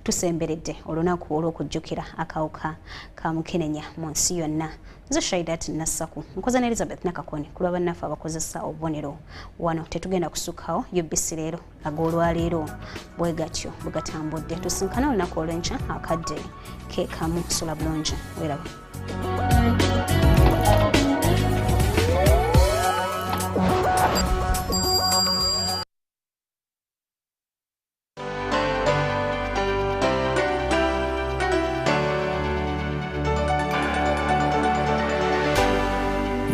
tusemberedde olunaku olw'okujjukira akawuka ka mukenenya mu nsi yonna. Nze Saidat Nasaku nkoze ne Elizabeth Nakakoni ku lwa bannaffe abakozesa obubonero wano tetugenda kusukkawo Ubc Leero ag'olwaleero bwe gatyo bwe gatambudde tusinkana olunaku olw'enkya akadde ke kamu sula bulungi weeraba.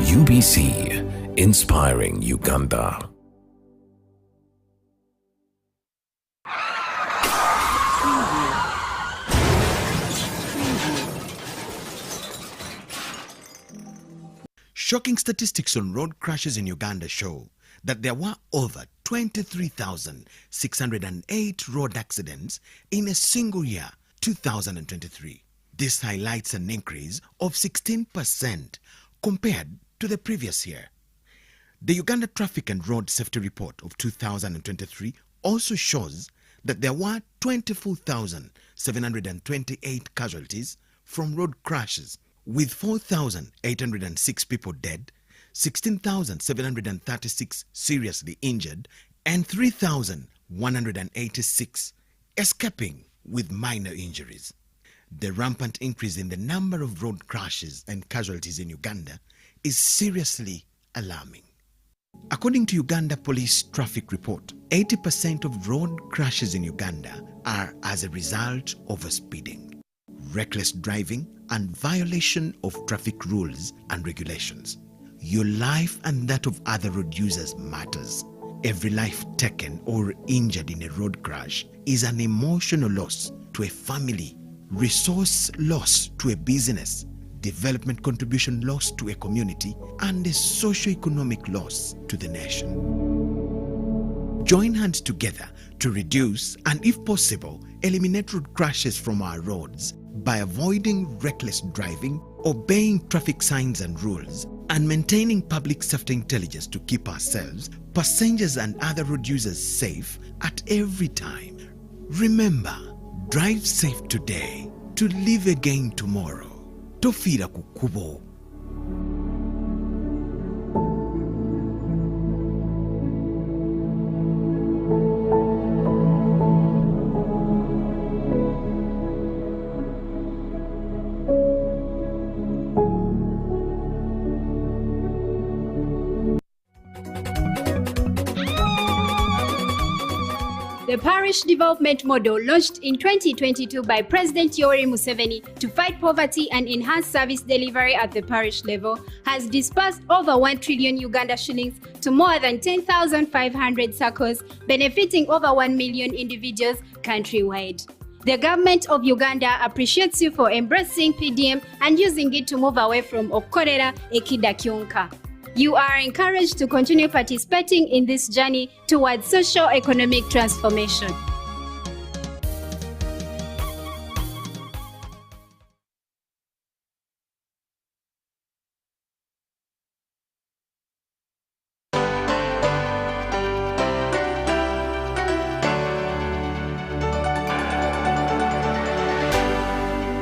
UBC, inspiring Uganda. Shocking statistics on road crashes in Uganda show that there were over 23,608 road accidents in a single year, 2023. This highlights an increase of 16% compared to the previous year. The Uganda Traffic and Road Safety Report of 2023 also shows that there were 24,728 casualties from road crashes, with 4,806 people dead, 16,736 seriously injured, and 3,186 escaping with minor injuries. The rampant increase in the number of road crashes and casualties in Uganda is seriously alarming. According to Uganda Police Traffic Report, 80% of road crashes in Uganda are as a result of speeding, reckless driving, and violation of traffic rules and regulations. Your life and that of other road users matters. Every life taken or injured in a road crash is an emotional loss to a family, resource loss to a business, development contribution loss to a community, and a socio-economic loss to the nation. Join hands together to reduce and, if possible, eliminate road crashes from our roads by avoiding reckless driving, obeying traffic signs and rules, and maintaining public safety intelligence to keep ourselves, passengers and other road users safe at every time. Remember, drive safe today to live again tomorrow. Tofira kukubo. The Parish Development Model, launched in 2022 by President Yoweri Museveni to fight poverty and enhance service delivery at the parish level, has disbursed over 1 trillion Uganda shillings to more than 10,500 circles, benefiting over 1 million individuals countrywide. The government of Uganda appreciates you for embracing PDM and using it to move away from Okorera Ekida Kyonka. You are encouraged to continue participating in this journey towards socio-economic transformation.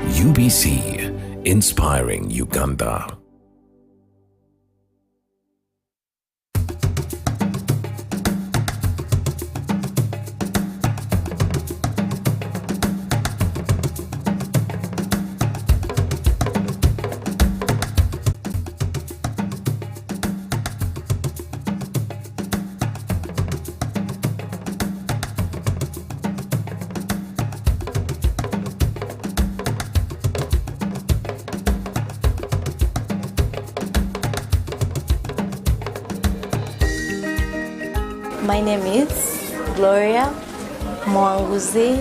UBC, inspiring Uganda. My name is Gloria Mwanguzi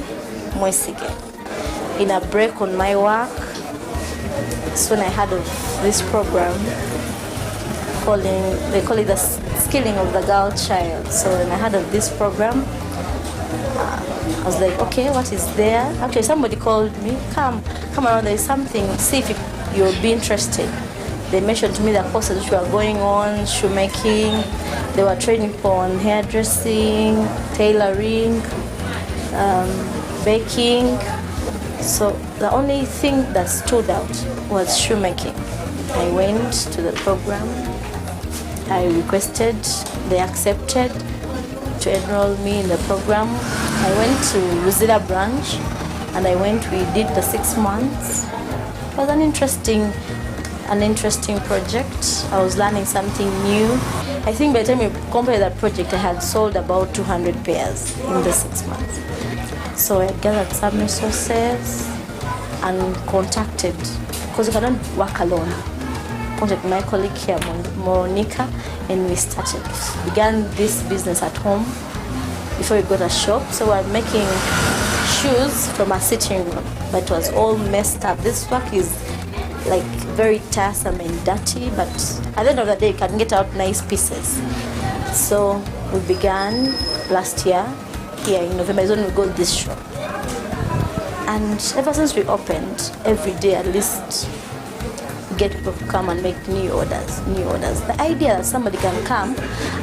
Mwesige. In a break on my work, that's when I heard of this program they call it the skilling of the girl child. So when I heard of this program, I was like, okay, what is there? Actually, somebody called me, come around, there is something, see if you'll be interested. They mentioned to me the courses which were going on, shoemaking, they were training on hairdressing, tailoring, baking. So the only thing that stood out was shoemaking. I went to the program, I requested, they accepted to enroll me in the program. I went to Ruzira branch and we did the 6 months. It was an interesting project. I was learning something new. I think by the time we completed that project, I had sold about 200 pairs in the 6 months. So I gathered some resources and contacted, because you cannot work alone. contacted my colleague here, Monica, and we began this business at home before we got a shop. So we're making shoes from a sitting room, but it was all messed up. This work is like very tiresome and dirty, but at the end of the day, you can get out nice pieces. So we began last year here in November is when we got this shop. And ever since we opened, every day at least get people to come and make new orders. The idea that somebody can come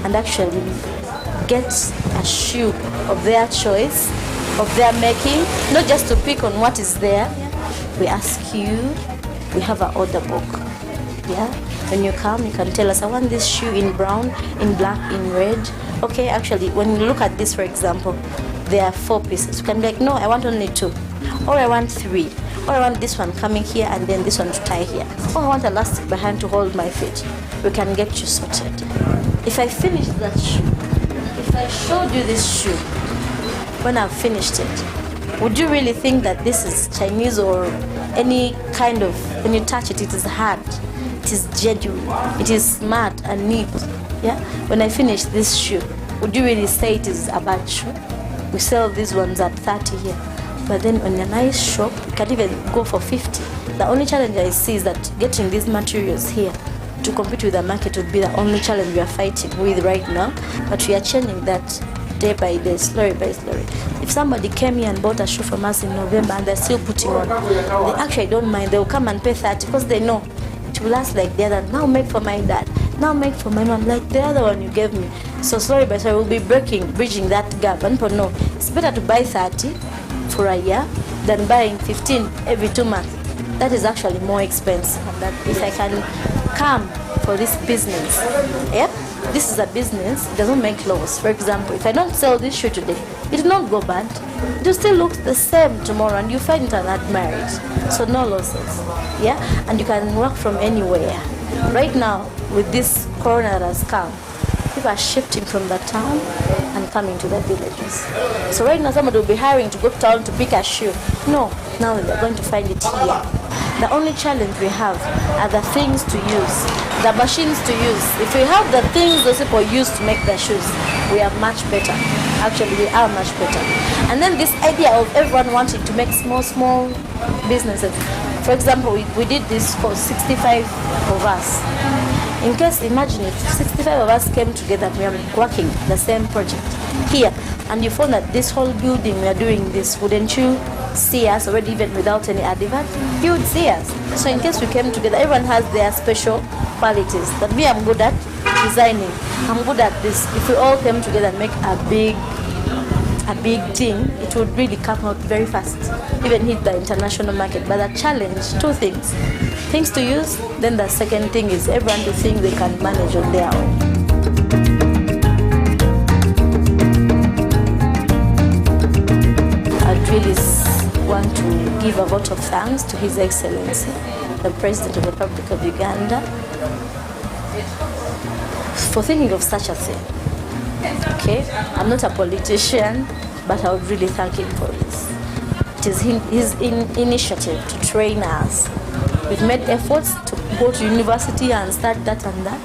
and actually get a shoe of their choice, of their making, not just to pick on what is there. We ask you, we have an order book. Yeah? When you come, you can tell us, I want this shoe in brown, in black, in red. Okay, actually, when you look at this, for example, there are 4 pieces. You can be like, no, I want only 2. Or I want 3. Or I want this one coming here and then this one to tie here. Or I want elastic behind to hold my feet. We can get you sorted. If I finish that shoe, if I showed you this shoe, when I've finished it, would you really think that this is Chinese or any kind of, when you touch it, it is hard, it is genuine, it is smart and neat. Yeah? When I finish this shoe, would you really say it is a bad shoe? We sell these ones at 30 here. But then on a nice shop, you can even go for 50. The only challenge I see is that getting these materials here to compete with the market would be the only challenge we are fighting with right now. But we are changing that day by day, slowly by slowly. If somebody came here and bought a shoe from us in November and they're still putting on, they actually don't mind. They'll come and pay 30 because they know it will last like the other. Now make for my dad. Now make for my mom, like the other one you gave me. So slowly by slowly we'll be bridging that gap. And people know it's better to buy 30 for a year than buying 15 every 2 months. That is actually more expensive. And that if I can come for this business, yeah, this is a business, it doesn't make loss. For example, if I don't sell this shoe today, it will not go bad. It will still look the same tomorrow and you find it and admire it. So no losses, yeah? And you can work from anywhere. Right now, with this corona that has come, people are shifting from the town and coming to the villages. So right now somebody will be hiring to go to town to pick a shoe. No, now they're going to find it here. The only challenge we have are the things to use, the machines to use. If we have the things those people use to make their shoes, we are much better. Actually, we are much better. And then this idea of everyone wanting to make small businesses. For example, we did this for 65 of us. In case, imagine if 65 of us came together and we are working the same project here, and you found that this whole building we are doing this, wouldn't you see us already even without any advert? You would see us. So in case we came together, everyone has their special qualities. That me, I'm good at designing, I'm good at this. If we all came together and make a big thing, it would really come out very fast, even hit the international market. But the challenge, 2 things to use, then the second thing is everyone to think they can manage on their own. I'd really want to give a vote of thanks to His Excellency, the President of the Republic of Uganda, for thinking of such a thing. Okay, I'm not a politician, but I would really thank him for this. It is his initiative to train us. We've made efforts to go to university and start that and that.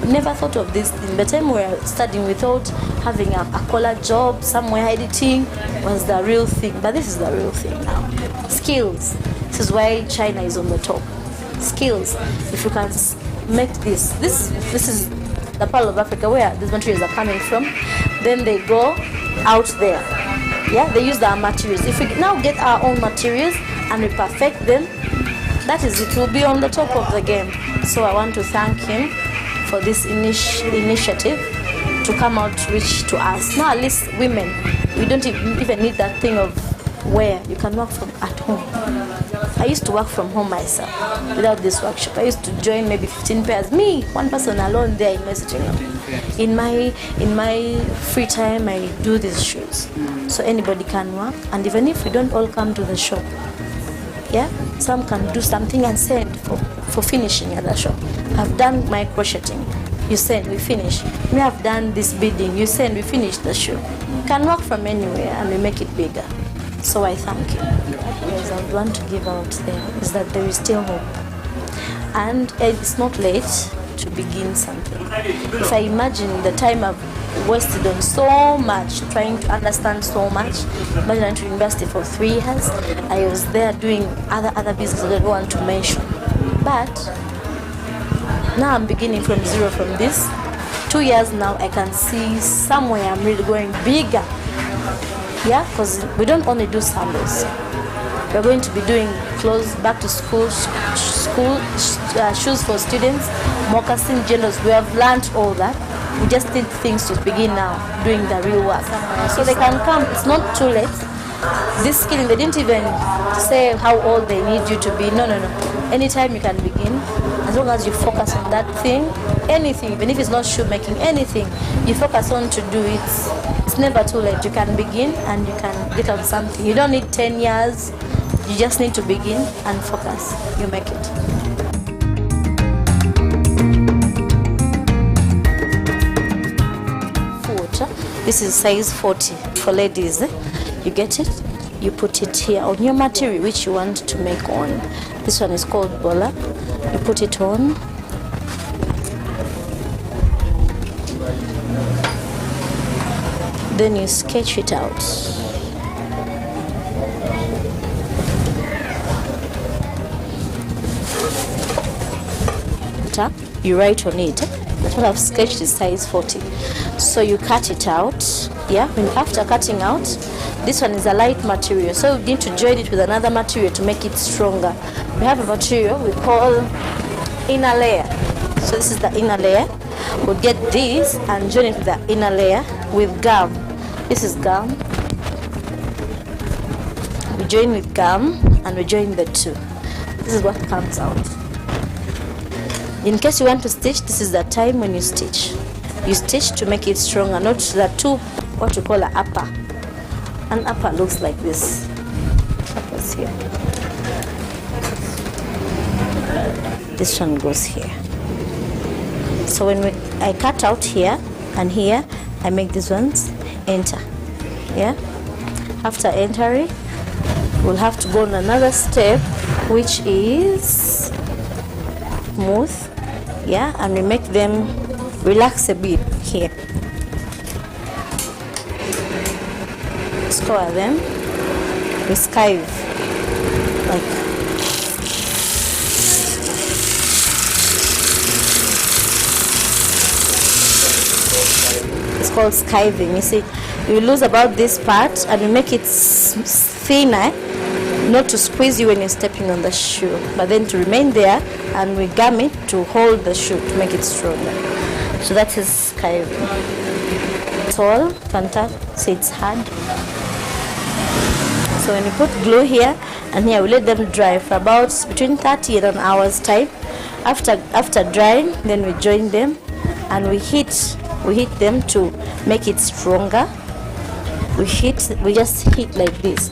We never thought of this thing. By the time we were studying, we thought having a collar job, somewhere editing was the real thing. But this is the real thing now. Skills. This is why China is on the top. Skills. If you can make this is the part of Africa where these materials are coming from, then they go out there. Yeah, they use our materials. If we now get our own materials and we perfect them, that is, it will be on the top of the game. So I want to thank him for this initiative to come out rich to us. Now at least women, we don't even need that thing of where you can work from at home. I used to work from home myself without this workshop. I used to join maybe 15 pairs. Me, one person alone there in my sitting room. In my free time, I do these shoes. So anybody can work. And even if we don't all come to the shop, yeah, some can do something and send for finishing at the shop. I've done my crocheting. You send, we finish. We have done this beading. You send, we finish the shoe. You can work from anywhere and we make it bigger. So I thank you. What I would want to give out there is that there is still hope. and it's not late to begin something. If I imagine the time I've wasted on so much, trying to understand so much, imagine I went to university for 3 years, I was there doing other business I don't want to mention. But now I'm beginning from zero from this. 2 years now, I can see somewhere I'm really going bigger. Yeah, because we don't only do sandals. We're going to be doing clothes, back to school, shoes for students, moccasin, genders. We have learned all that. We just need things to begin now, doing the real work. So they can come, it's not too late. This skilling, they didn't even say how old they need you to be. No. Anytime you can begin, as long as you focus on that thing, anything, even if it's not shoemaking, anything, you focus on to do it. It's never too late. You can begin and you can get on something. You don't need 10 years. You just need to begin and focus. You make it. This is size 40 for ladies. You get it? You put it here on your material which you want to make on. This one is called bola. You put it on. Then you sketch it out. You write on it. That's what I've sketched is size 40. So you cut it out. Yeah, and after cutting out, this one is a light material. So we need to join it with another material to make it stronger. We have a material we call inner layer. So this is the inner layer. We'll get this and join it with the inner layer with gum. This is gum. We join with gum and we join the two. This is what comes out. In case you want to stitch, this is the time when you stitch. You stitch to make it stronger, not the two, what you call an upper. An upper looks like this. Upper's here. This one goes here. So when I cut out here and here, I make these ones enter. Yeah. After entering, we'll have to go on another step, which is smooth. Yeah, and we make them relax a bit here. Score them. We skive like. It's called skiving. You see, you lose about this part and we make it thinner, not to squeeze you when you're stepping on the shoe, but then to remain there, and we gum it to hold the shoe to make it stronger. So that is skiving. It's all fantastic. See, it's hard. So when you put glue here and here, we let them dry for about between 30 and an hour's time. After drying, then we join them and we hit them to make it stronger. We just hit like this.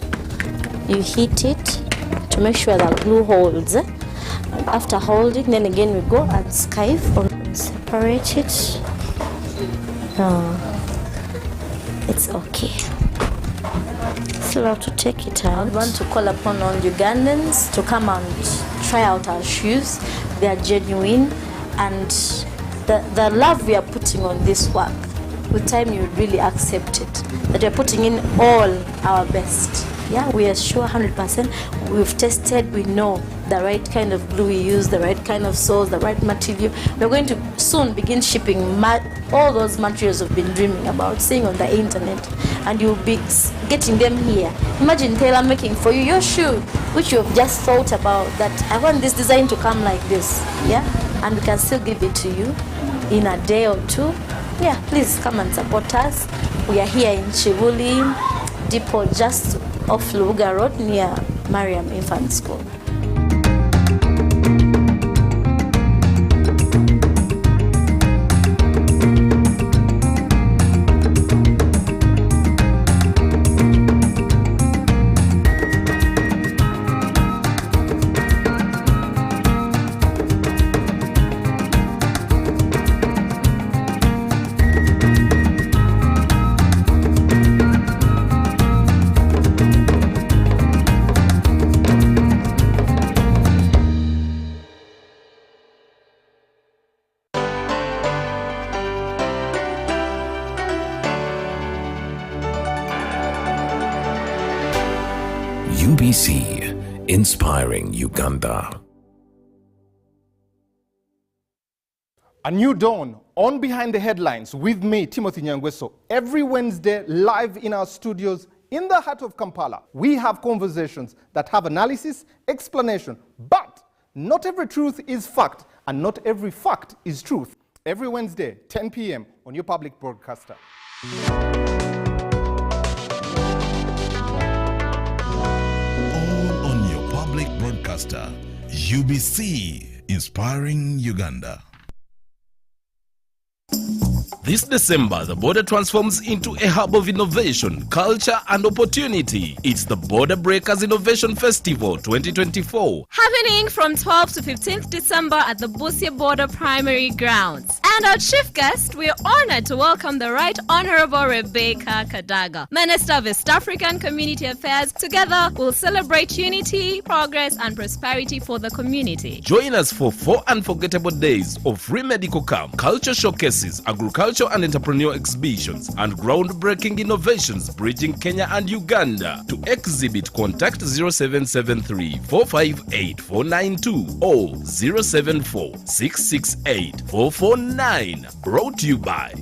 You heat it to make sure that glue holds. After holding, then again we go and skive and separate it. It's okay. Still have to take it out. I want to call upon all Ugandans to come and try out our shoes. They are genuine, and the love we are putting on this work, with time you really accept it. That we are putting in all our best. Yeah, we are sure 100%. We've tested, we know the right kind of glue we use, the right kind of soles, the right material. We're going to soon begin shipping all those materials we've been dreaming about, seeing on the internet, and you'll be getting them here. Imagine tailor making for you your shoe, which you've just thought about, that I want this design to come like this, yeah? And we can still give it to you in a day or two. Yeah, please come and support us. We are here in Chibuli Depot, just off Luga Road near Mariam Infant School. UBC, inspiring Uganda. A new dawn on Behind the Headlines with me, Timothy Nyangweso. Every Wednesday, live in our studios in the heart of Kampala, we have conversations that have analysis, explanation, but not every truth is fact, and not every fact is truth. Every Wednesday, 10 p.m. on your public broadcaster. All on your public broadcaster, UBC, inspiring Uganda. This December, the border transforms into a hub of innovation, culture and opportunity. It's the Border Breakers Innovation Festival 2024. Happening from 12th to 15th December at the Busia Border Primary Grounds. And our chief guest, we're honored to welcome the Right Honorable Rebecca Kadaga, Minister of East African Community Affairs. Together, we'll celebrate unity, progress and prosperity for the community. Join us for 4 unforgettable days of free medical camp, culture showcases, agriculture and entrepreneur exhibitions, and groundbreaking innovations bridging Kenya and Uganda. To exhibit, contact 0773 458 492 or 074 668 449. Brought to you by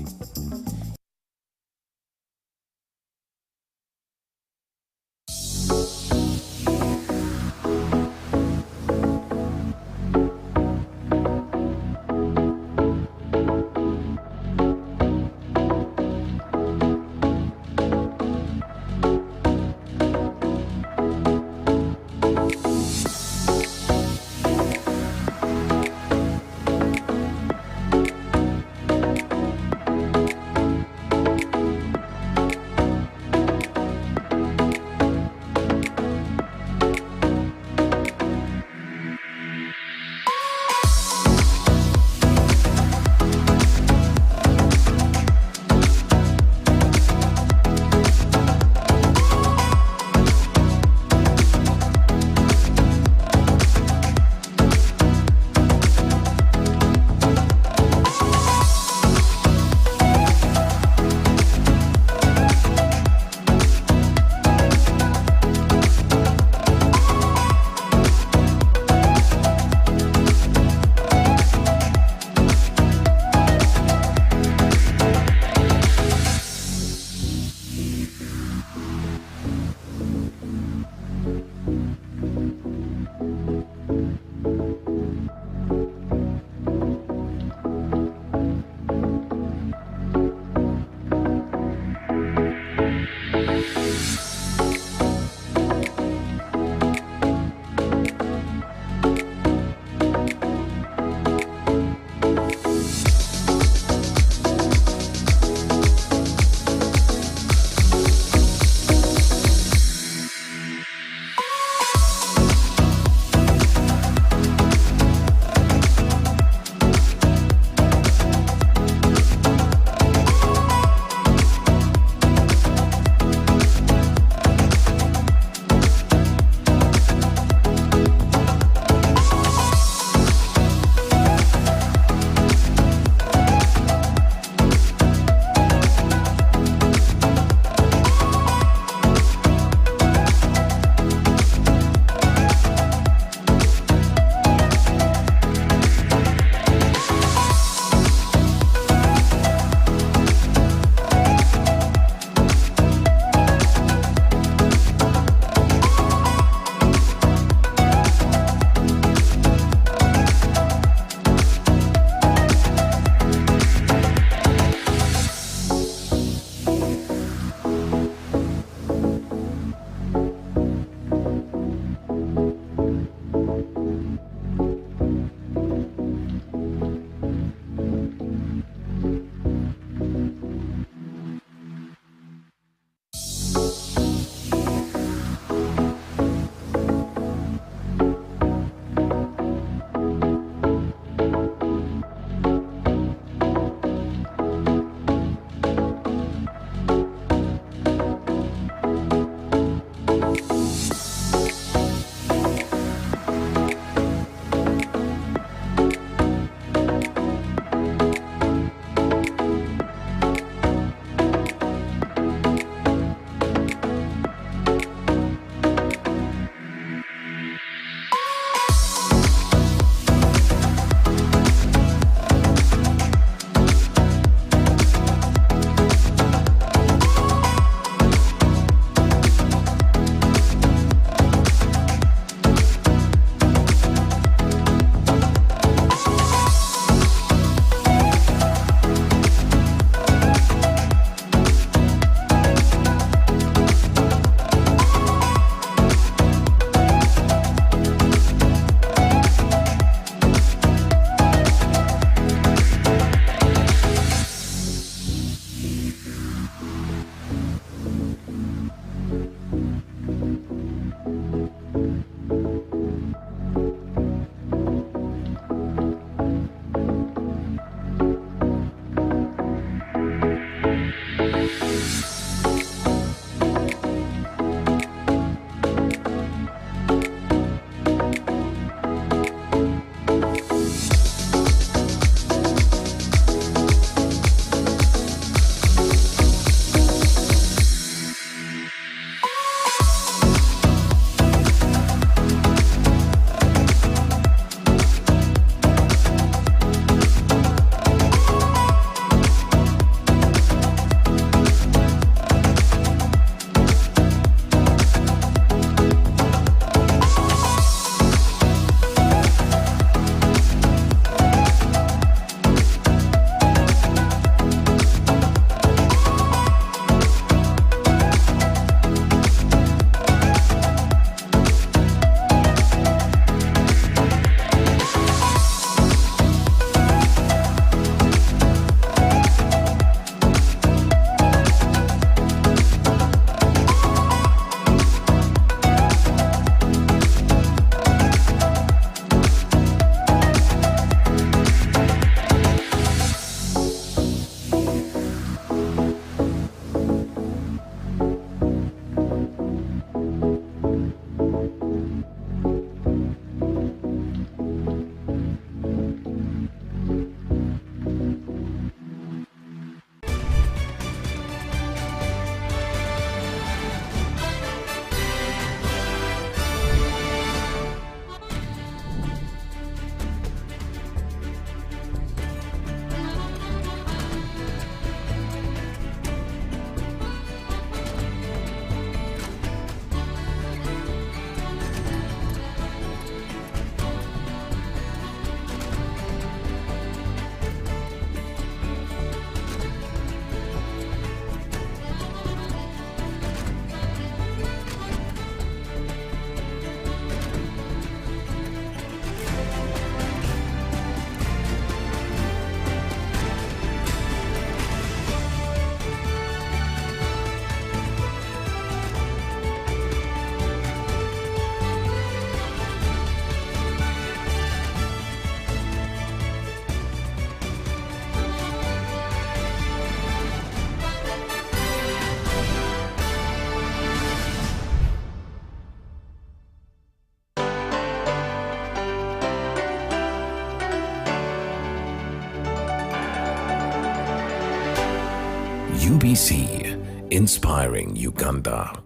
UBC, inspiring Uganda.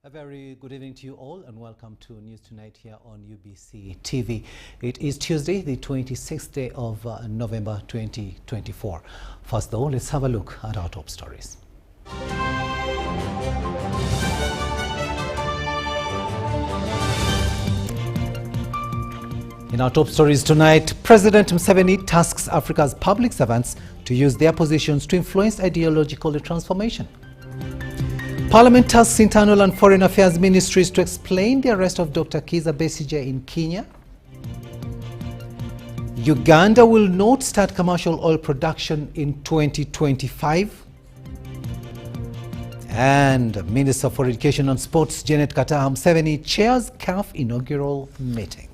A very good evening to you all and welcome to News Tonight here on UBC TV. It is Tuesday, the 26th day of November 2024. First though, let's have a look at our top stories. In our top stories tonight, President Museveni tasks Africa's public servants to use their positions to influence ideological transformation. Parliament tasks Internal and Foreign Affairs Ministries to explain the arrest of Dr. Kizza Besigye in Kenya. Uganda will not start commercial oil production in 2025. And Minister for Education and Sports Janet Kataha Museveni chairs CAF inaugural meeting.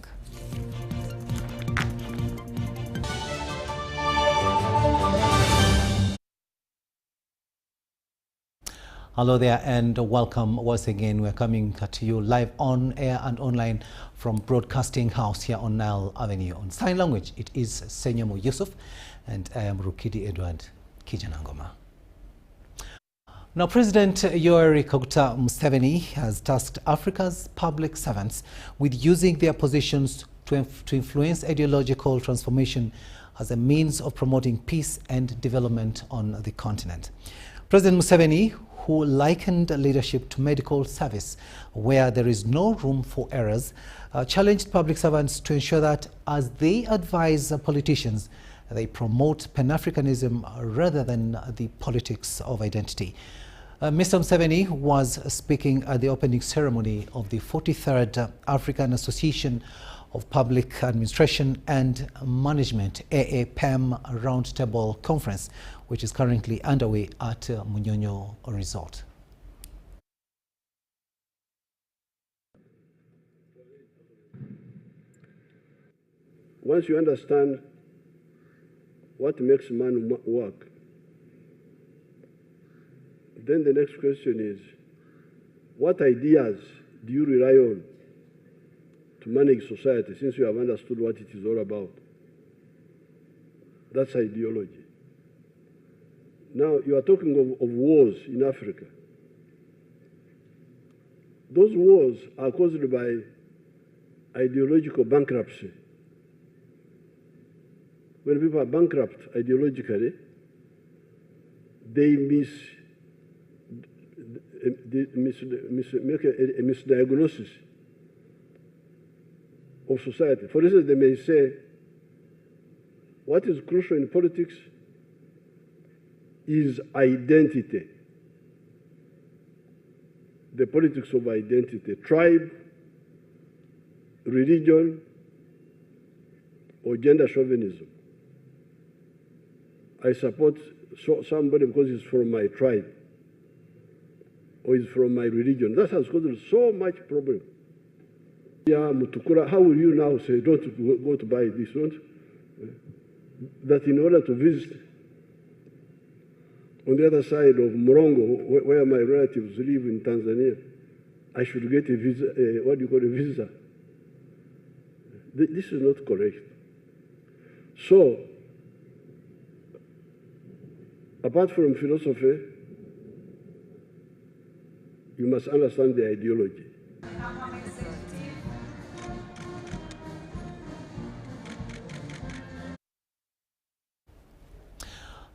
Hello there and welcome once again. We're coming to you live on air and online from Broadcasting House here on Nile Avenue. On sign language, it is Senyamu Yusuf and I am Rukidi Edward Kijanangoma. Now, President Yoweri Kaguta Museveni has tasked Africa's public servants with using their positions to influence ideological transformation as a means of promoting peace and development on the continent. President Museveni, who likened leadership to medical service where there is no room for errors, challenged public servants to ensure that as they advise politicians, they promote Pan-Africanism rather than the politics of identity. Mr. Museveni was speaking at the opening ceremony of the 43rd African Association of Public Administration and Management AAPAM Roundtable Conference, which is currently underway at Munyonyo Resort. Once you understand what makes man work, then the next question is, what ideas do you rely on to manage society, since you have understood what it is all about? That's ideology. Now, you are talking of wars in Africa. Those wars are caused by ideological bankruptcy. When people are bankrupt ideologically, they make a misdiagnosis of society. For instance, they may say, what is crucial in politics is identity. The politics of identity, tribe, religion, or gender chauvinism. I support somebody because he's from my tribe or he's from my religion. That has caused so much problem. Yeah, Mutukura, how will you now say, don't go to buy this, don't? That in order to visit on the other side of Morongo, where my relatives live in Tanzania, I should get a visa, what do you call a visa? This is not correct. So, Apart from philosophy, you must understand the ideology.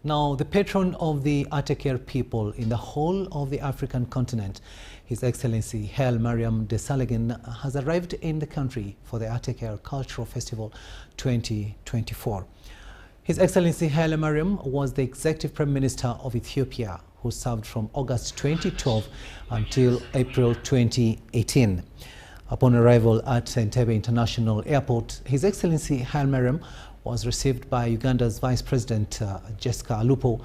Now, the patron of the Ateker people in the whole of the African continent, His Excellency Haile Mariam Desalegn, has arrived in the country for the Ateker Cultural Festival 2024. His Excellency Haile Mariam was the Executive Prime Minister of Ethiopia, who served from August 2012 until April 2018. Upon arrival at Entebbe International Airport, His Excellency Haile Mariam was received by Uganda's Vice President Jessica Alupo,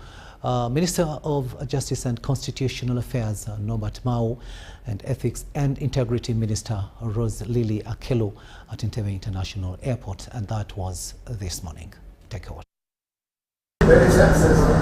Minister of Justice and Constitutional Affairs Norbert Mao, and Ethics and Integrity Minister Rose Lily Akelo at Entebbe International Airport, and that was this morning. Take a watch. Very successful.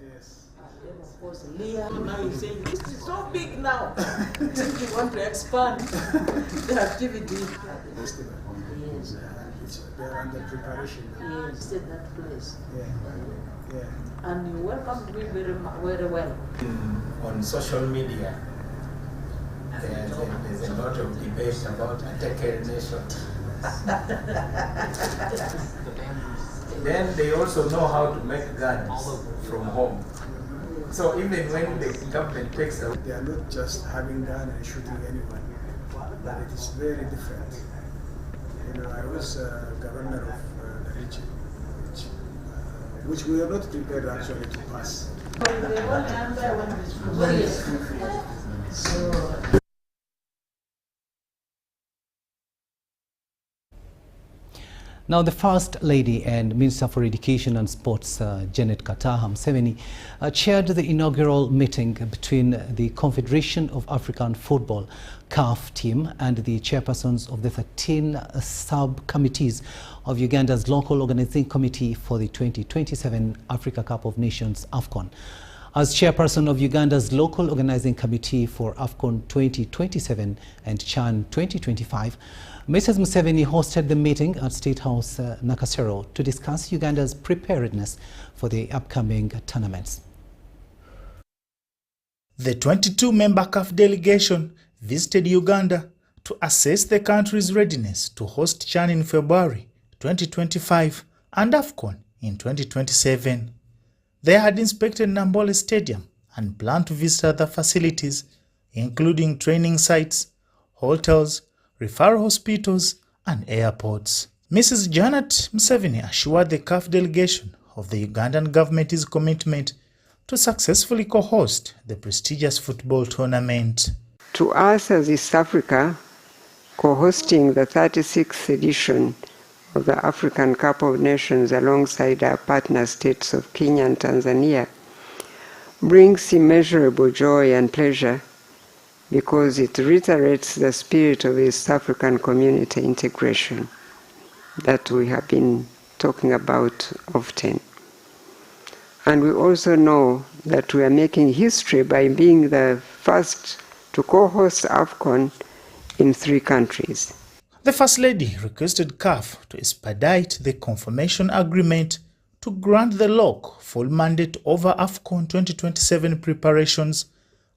Yes. Of course, Leah, now you're saying this is so big now. You want to expand the activity. Yes. They're under preparation now. Yes, at that place. Yeah. And you welcomed me very well. On social media, there's a lot of debate about Ateker nation. Then they also know how to make guns from home. So even when the government takes away, they are not just having gun and shooting anyone, but it is very different. You know, I was governor of the region, which we are not prepared actually to pass. Now, the First Lady and Minister for Education and Sports, Janet Kataha Museveni, chaired the inaugural meeting between the Confederation of African Football CAF team and the chairpersons of the 13 sub-committees of Uganda's local organizing committee for the 2027 Africa Cup of Nations AFCON. As chairperson of Uganda's local organizing committee for AFCON 2027 and CHAN 2025, Mrs. Museveni hosted the meeting at State House Nakasero to discuss Uganda's preparedness for the upcoming tournaments. The 22-member CAF delegation visited Uganda to assess the country's readiness to host CHAN in February 2025 and AFCON in 2027. They had inspected Nambole Stadium and planned to visit other facilities, including training sites, hotels, referral hospitals and airports. Mrs. Janet Museveni assured the CAF delegation of the Ugandan government's commitment to successfully co-host the prestigious football tournament. To us as East Africa, co-hosting the 36th edition of the African Cup of Nations alongside our partner states of Kenya and Tanzania brings immeasurable joy and pleasure, because it reiterates the spirit of East African community integration that we have been talking about often. And we also know that we are making history by being the first to co-host AFCON in 3 countries. The First Lady requested CAF to expedite the confirmation agreement to grant the LOC full mandate over AFCON 2027 preparations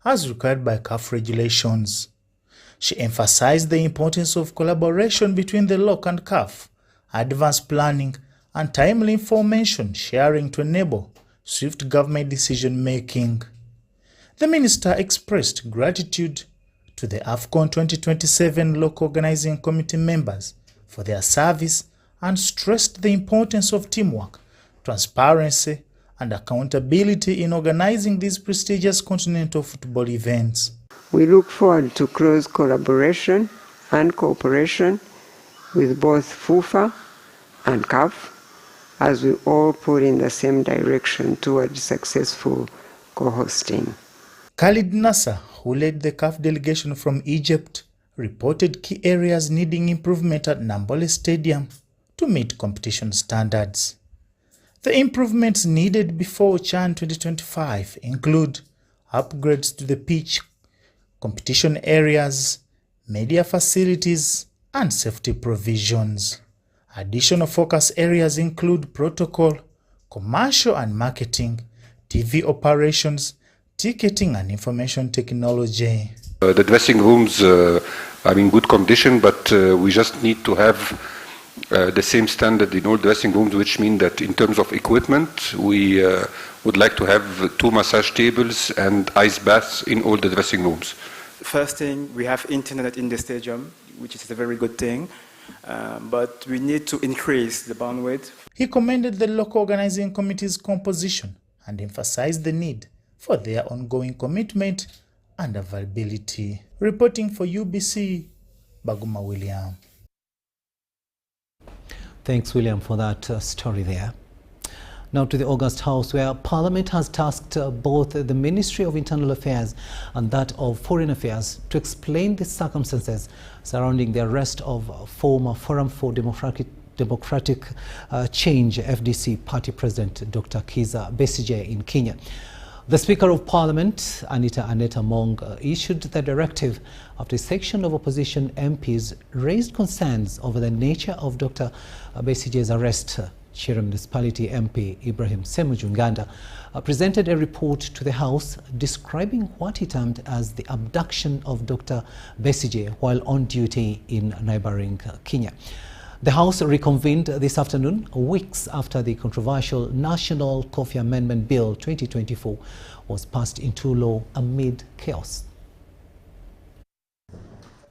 as required by CAF regulations. She emphasized the importance of collaboration between the LOC and CAF, advanced planning and timely information sharing to enable swift government decision-making. The minister expressed gratitude to the AFCON 2027 local organizing committee members for their service and stressed the importance of teamwork, transparency, and accountability in organizing these prestigious continental football events. We look forward to close collaboration and cooperation with both FUFA and CAF as we all pull in the same direction toward successful co-hosting. Khalid Nasser, who led the CAF delegation from Egypt, reported key areas needing improvement at Nambole Stadium to meet competition standards. The improvements needed before CHAN 2025 include upgrades to the pitch, competition areas, media facilities, and safety provisions. Additional focus areas include protocol, commercial and marketing, TV operations, ticketing and information technology. The dressing rooms are in good condition, but we just need to have the same standard in all dressing rooms, which means that in terms of equipment, we would like to have 2 massage tables and ice baths in all the dressing rooms. First thing, we have internet in the stadium, which is a very good thing, but we need to increase the bandwidth. He commended the local organizing committee's composition and emphasized the need for their ongoing commitment and availability. Reporting for UBC, Baguma William. Thanks, William, for that story there. Now to the August House, where Parliament has tasked both the Ministry of Internal Affairs and that of Foreign Affairs to explain the circumstances surrounding the arrest of former Forum for Democratic Change FDC party president Dr. Kizza Besigye in Kenya. The Speaker of Parliament, Anita Among, issued the directive after a section of opposition MPs raised concerns over the nature of Dr. Besigye's arrest. Chira Municipality MP Ibrahim Semujunganda presented a report to the House describing what he termed as the abduction of Dr. Besigye while on duty in neighboring Kenya. The House reconvened this afternoon, weeks after the controversial National Coffee Amendment Bill 2024 was passed into law amid chaos.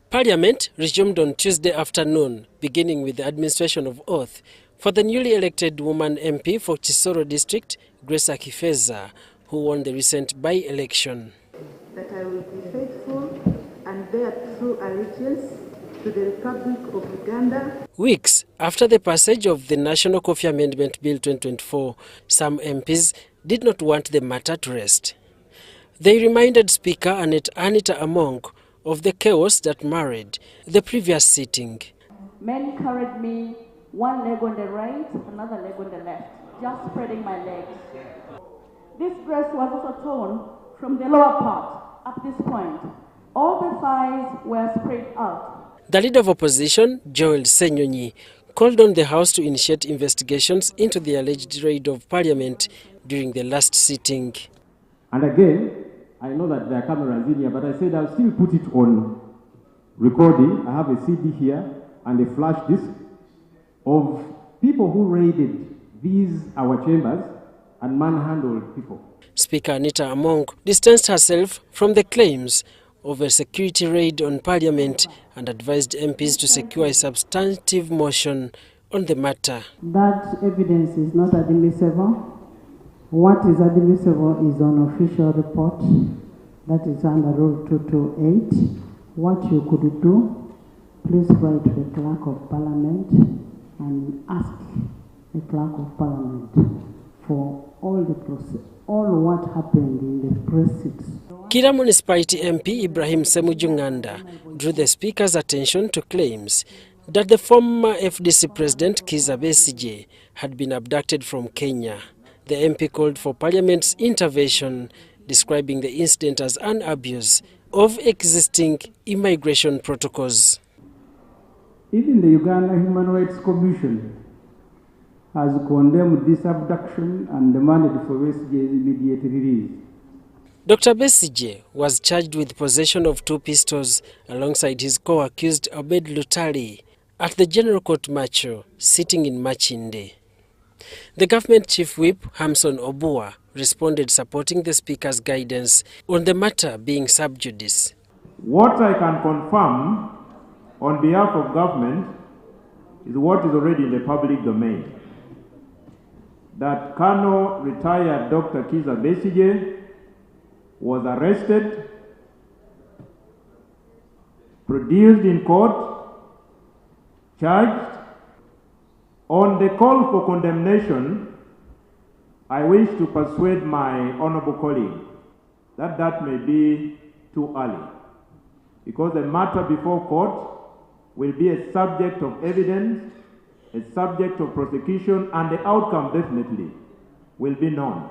Parliament resumed on Tuesday afternoon, beginning with the administration of oath for the newly elected woman MP for Chisoro District, Grace Akifeza, who won the recent by-election. That I will be faithful and bear true allegiance to the Republic of Uganda. Weeks after the passage of the National Coffee Amendment Bill 2024, some MPs did not want the matter to rest. They reminded Speaker Anita Among of the chaos that marred the previous sitting. Men carried me, one leg on the right, another leg on the left, just spreading my legs. This dress was also torn from the lower part at this point. All the thighs were spread out. The Leader of Opposition, Joel Senyonyi, called on the House to initiate investigations into the alleged raid of Parliament during the last sitting. And again, I know that there are cameras in here, but I said I'll still put it on recording. I have a CD here and a flash disk of people who raided our chambers and manhandled people. Speaker Anita Among distanced herself from the claims of a security raid on Parliament and advised MPs to secure a substantive motion on the matter. That evidence is not admissible. What is admissible is an official report that is under Rule 228. What you could do, please write to the Clerk of Parliament and ask the Clerk of Parliament for all what happened in the proceedings. Kira Municipality MP Ibrahim Semujunganda drew the Speaker's attention to claims that the former FDC President Kizza Besigye had been abducted from Kenya. The MP called for Parliament's intervention, describing the incident as an abuse of existing immigration protocols. Even the Uganda Human Rights Commission has condemned this abduction and demanded for Besigye's immediate release. Dr. Besigye was charged with possession of 2 pistols alongside his co-accused Abed Lutali at the General Court Macho, sitting in Machinde. The government chief whip, Hamson Obua, responded supporting the Speaker's guidance on the matter being sub judice. What I can confirm on behalf of government is what is already in the public domain. That Colonel retired Dr. Kizza Besigye was arrested, produced in court, charged. On the call for condemnation, I wish to persuade my honorable colleague that that may be too early, because the matter before court will be a subject of evidence, a subject of prosecution, and the outcome definitely will be known.